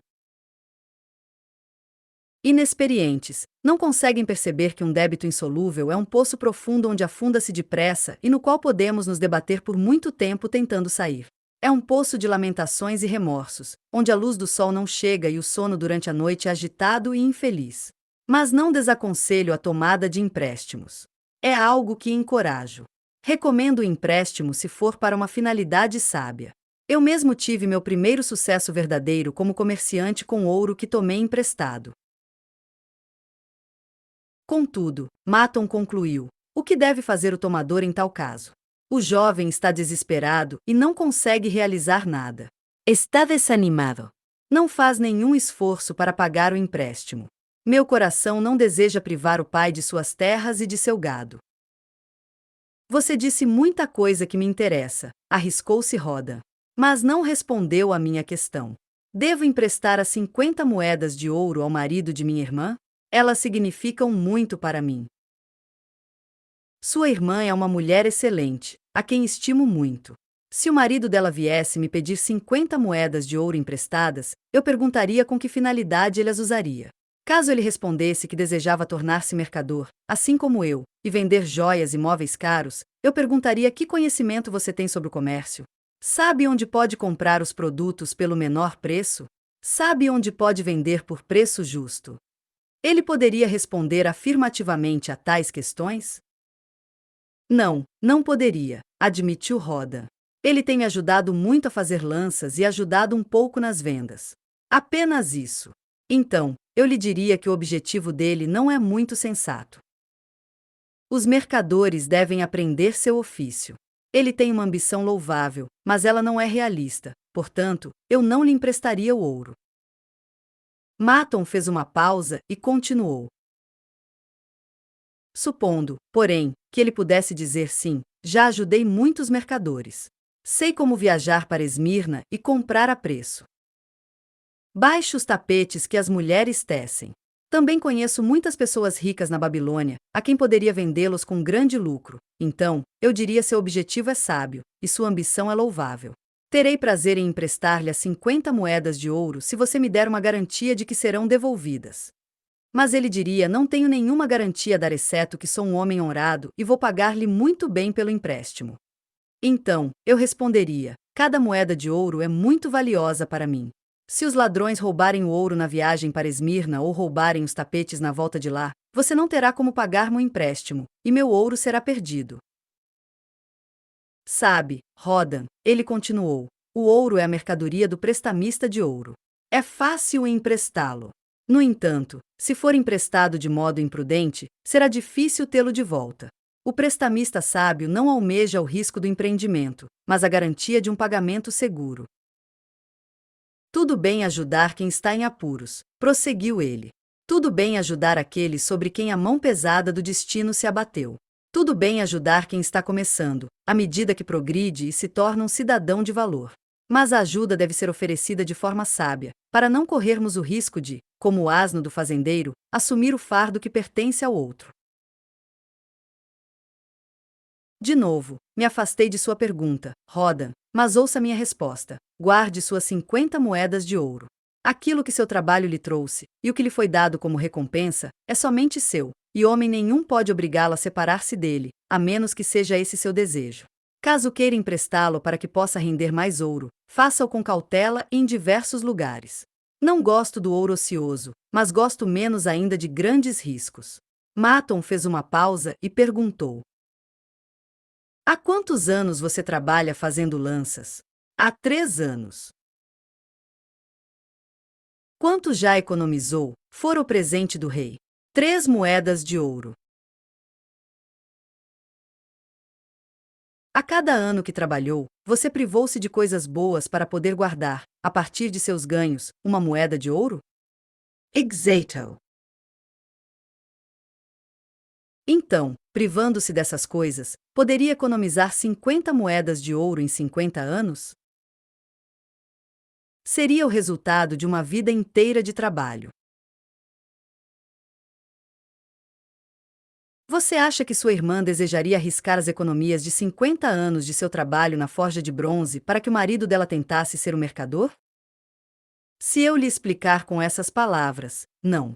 Speaker 2: Inexperientes, não conseguem perceber que um débito insolúvel é um poço profundo onde afunda-se depressa e no qual podemos nos debater por muito tempo tentando sair. É um poço de lamentações e remorsos, onde a luz do sol não chega e o sono durante a noite é agitado e infeliz. Mas não desaconselho a tomada de empréstimos. É algo que encorajo. Recomendo o empréstimo se for para uma finalidade sábia. Eu mesmo tive meu primeiro sucesso verdadeiro como comerciante com ouro que tomei emprestado. Contudo, Maton concluiu: o que deve fazer o tomador em tal caso? O jovem está desesperado e não consegue realizar nada.
Speaker 3: Está desanimado.
Speaker 2: Não faz nenhum esforço para pagar o empréstimo. Meu coração não deseja privar o pai de suas terras e de seu gado. Você disse muita coisa que me interessa, arriscou-se Rodan. Mas não respondeu à minha questão. Devo emprestar as 50 moedas de ouro ao marido de minha irmã? Elas significam muito para mim. Sua irmã é uma mulher excelente, a quem estimo muito. Se o marido dela viesse me pedir 50 moedas de ouro emprestadas, eu perguntaria com que finalidade ele as usaria. Caso ele respondesse que desejava tornar-se mercador, assim como eu, e vender joias e móveis caros, eu perguntaria que conhecimento você tem sobre o comércio. Sabe onde pode comprar os produtos pelo menor preço? Sabe onde pode vender por preço justo? Ele poderia responder afirmativamente a tais questões? Não, não poderia, admitiu Rodan. Ele tem me ajudado muito a fazer lanças e ajudado um pouco nas vendas. Apenas isso. Então, eu lhe diria que o objetivo dele não é muito sensato. Os mercadores devem aprender seu ofício. Ele tem uma ambição louvável, mas ela não é realista, portanto, eu não lhe emprestaria o ouro. Maton fez uma pausa e continuou. Supondo, porém, que ele pudesse dizer sim, já ajudei muitos mercadores. Sei como viajar para Esmirna e comprar a preço baixo os tapetes que as mulheres tecem. Também conheço muitas pessoas ricas na Babilônia, a quem poderia vendê-los com grande lucro. Então, eu diria seu objetivo é sábio, e sua ambição é louvável. Terei prazer em emprestar-lhe as 50 moedas de ouro se você me der uma garantia de que serão devolvidas. Mas ele diria: não tenho nenhuma garantia a dar, exceto que sou um homem honrado e vou pagar-lhe muito bem pelo empréstimo. Então, eu responderia: cada moeda de ouro é muito valiosa para mim. Se os ladrões roubarem o ouro na viagem para Esmirna ou roubarem os tapetes na volta de lá, você não terá como pagar-me o empréstimo, e meu ouro será perdido. Sabe, Rodan, ele continuou, o ouro é a mercadoria do prestamista de ouro. É fácil emprestá-lo. No entanto, se for emprestado de modo imprudente, será difícil tê-lo de volta. O prestamista sábio não almeja o risco do empreendimento, mas a garantia de um pagamento seguro. Tudo bem ajudar quem está em apuros, prosseguiu ele. Tudo bem ajudar aqueles sobre quem a mão pesada do destino se abateu. Tudo bem ajudar quem está começando, à medida que progride e se torna um cidadão de valor. Mas a ajuda deve ser oferecida de forma sábia, para não corrermos o risco de, como o asno do fazendeiro, assumir o fardo que pertence ao outro. De novo, me afastei de sua pergunta, Rodan, mas ouça minha resposta. Guarde suas 50 moedas de ouro. Aquilo que seu trabalho lhe trouxe, e o que lhe foi dado como recompensa, é somente seu, e homem nenhum pode obrigá-lo a separar-se dele, a menos que seja esse seu desejo. Caso queira emprestá-lo para que possa render mais ouro, faça-o com cautela e em diversos lugares. Não gosto do ouro ocioso, mas gosto menos ainda de grandes riscos. Maton fez uma pausa e perguntou: há quantos anos você trabalha fazendo lanças? Há 3 anos. Quanto já economizou? Fora o presente do rei. 3 moedas de ouro. A cada ano que trabalhou, você privou-se de coisas boas para poder guardar, a partir de seus ganhos, uma moeda de ouro?
Speaker 3: Exato.
Speaker 2: Então, privando-se dessas coisas, poderia economizar 50 moedas de ouro em 50 anos? Seria o resultado de uma vida inteira de trabalho. Você acha que sua irmã desejaria arriscar as economias de 50 anos de seu trabalho na forja de bronze para que o marido dela tentasse ser um mercador? Se eu lhe explicar com essas palavras, não.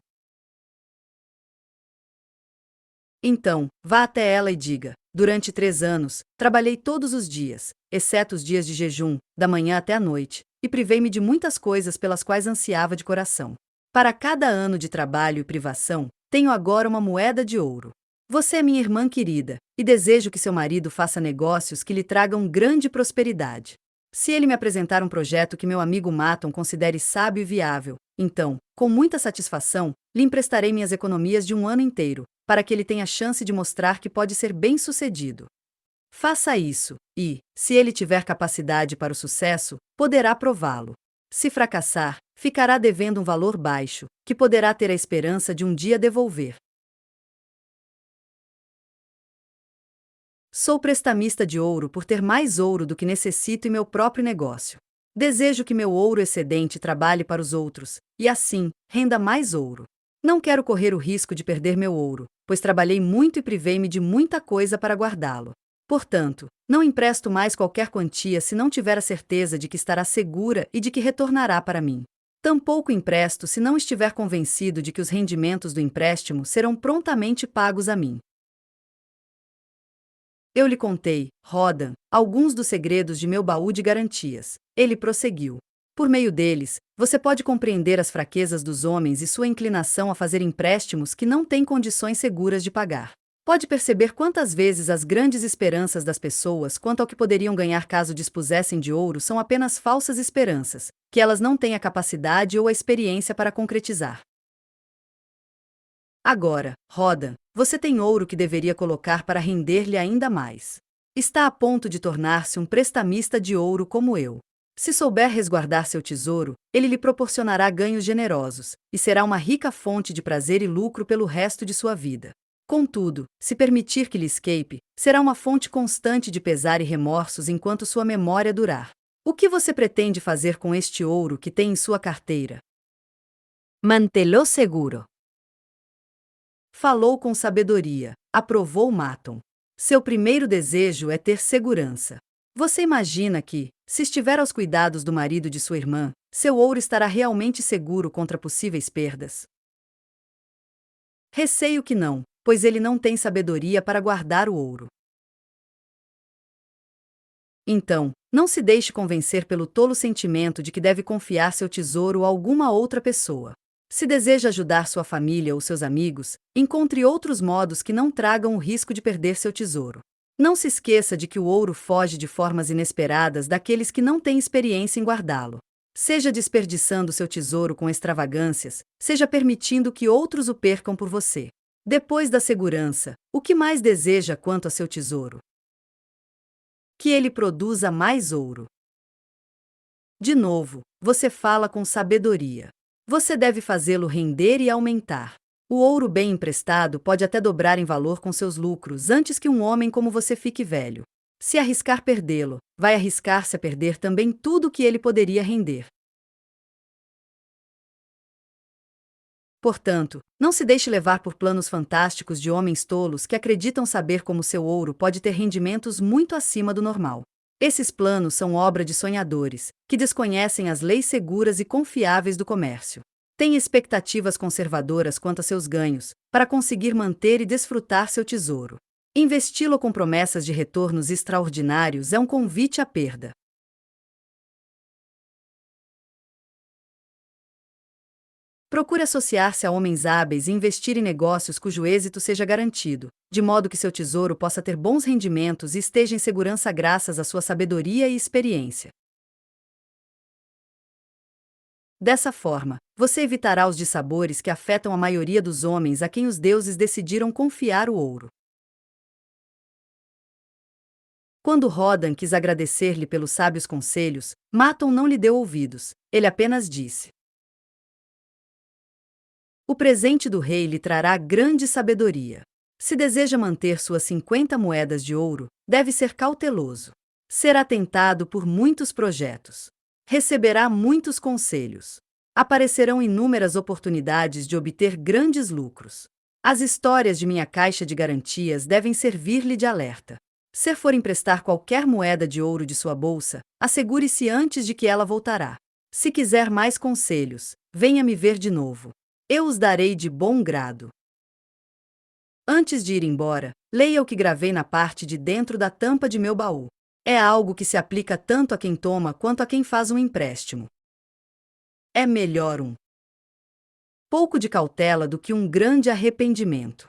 Speaker 2: Então, vá até ela e diga: durante 3 anos, trabalhei todos os dias, exceto os dias de jejum, da manhã até a noite, e privei-me de muitas coisas pelas quais ansiava de coração. Para cada ano de trabalho e privação, tenho agora uma moeda de ouro. Você é minha irmã querida, e desejo que seu marido faça negócios que lhe tragam grande prosperidade. Se ele me apresentar um projeto que meu amigo Maton considere sábio e viável, então, com muita satisfação, lhe emprestarei minhas economias de um ano inteiro, para que ele tenha chance de mostrar que pode ser bem-sucedido. Faça isso, e, se ele tiver capacidade para o sucesso, poderá prová-lo. Se fracassar, ficará devendo um valor baixo, que poderá ter a esperança de um dia devolver. Sou prestamista de ouro por ter mais ouro do que necessito em meu próprio negócio. Desejo que meu ouro excedente trabalhe para os outros, e assim, renda mais ouro. Não quero correr o risco de perder meu ouro, pois trabalhei muito e privei-me de muita coisa para guardá-lo. Portanto, não empresto mais qualquer quantia se não tiver a certeza de que estará segura e de que retornará para mim. Tampouco empresto se não estiver convencido de que os rendimentos do empréstimo serão prontamente pagos a mim. Eu lhe contei, Rhodan, alguns dos segredos de meu baú de garantias. Ele prosseguiu. Por meio deles, você pode compreender as fraquezas dos homens e sua inclinação a fazer empréstimos que não têm condições seguras de pagar. Pode perceber quantas vezes as grandes esperanças das pessoas quanto ao que poderiam ganhar caso dispusessem de ouro são apenas falsas esperanças, que elas não têm a capacidade ou a experiência para concretizar. Agora, Rhodan, você tem ouro que deveria colocar para render-lhe ainda mais. Está a ponto de tornar-se um prestamista de ouro como eu. Se souber resguardar seu tesouro, ele lhe proporcionará ganhos generosos, e será uma rica fonte de prazer e lucro pelo resto de sua vida. Contudo, se permitir que lhe escape, será uma fonte constante de pesar e remorsos enquanto sua memória durar. O que você pretende fazer com este ouro que tem em sua carteira?
Speaker 3: Mantelo seguro.
Speaker 2: Falou com sabedoria, aprovou Maton. Seu primeiro desejo é ter segurança. Você imagina que, se estiver aos cuidados do marido de sua irmã, seu ouro estará realmente seguro contra possíveis perdas? Receio que não, pois ele não tem sabedoria para guardar o ouro. Então, não se deixe convencer pelo tolo sentimento de que deve confiar seu tesouro a alguma outra pessoa. Se deseja ajudar sua família ou seus amigos, encontre outros modos que não tragam o risco de perder seu tesouro. Não se esqueça de que o ouro foge de formas inesperadas daqueles que não têm experiência em guardá-lo. Seja desperdiçando seu tesouro com extravagâncias, seja permitindo que outros o percam por você. Depois da segurança, o que mais deseja quanto a seu tesouro? Que ele produza mais ouro. De novo, você fala com sabedoria. Você deve fazê-lo render e aumentar. O ouro bem emprestado pode até dobrar em valor com seus lucros antes que um homem como você fique velho. Se arriscar perdê-lo, vai arriscar-se a perder também tudo o que ele poderia render. Portanto, não se deixe levar por planos fantásticos de homens tolos que acreditam saber como seu ouro pode ter rendimentos muito acima do normal. Esses planos são obra de sonhadores, que desconhecem as leis seguras e confiáveis do comércio. Têm expectativas conservadoras quanto a seus ganhos, para conseguir manter e desfrutar seu tesouro. Investi-lo com promessas de retornos extraordinários é um convite à perda. Procure associar-se a homens hábeis e investir em negócios cujo êxito seja garantido, de modo que seu tesouro possa ter bons rendimentos e esteja em segurança graças à sua sabedoria e experiência. Dessa forma, você evitará os dissabores que afetam a maioria dos homens a quem os deuses decidiram confiar o ouro. Quando Rhodan quis agradecer-lhe pelos sábios conselhos, Maton não lhe deu ouvidos, ele apenas disse: o presente do rei lhe trará grande sabedoria. Se deseja manter suas 50 moedas de ouro, deve ser cauteloso. Será tentado por muitos projetos. Receberá muitos conselhos. Aparecerão inúmeras oportunidades de obter grandes lucros. As histórias de minha caixa de garantias devem servir-lhe de alerta. Se for emprestar qualquer moeda de ouro de sua bolsa, assegure-se antes de que ela voltará. Se quiser mais conselhos, venha me ver de novo. Eu os darei de bom grado. Antes de ir embora, leia o que gravei na parte de dentro da tampa de meu baú. É algo que se aplica tanto a quem toma quanto a quem faz um empréstimo. É melhor um pouco de cautela do que um grande arrependimento.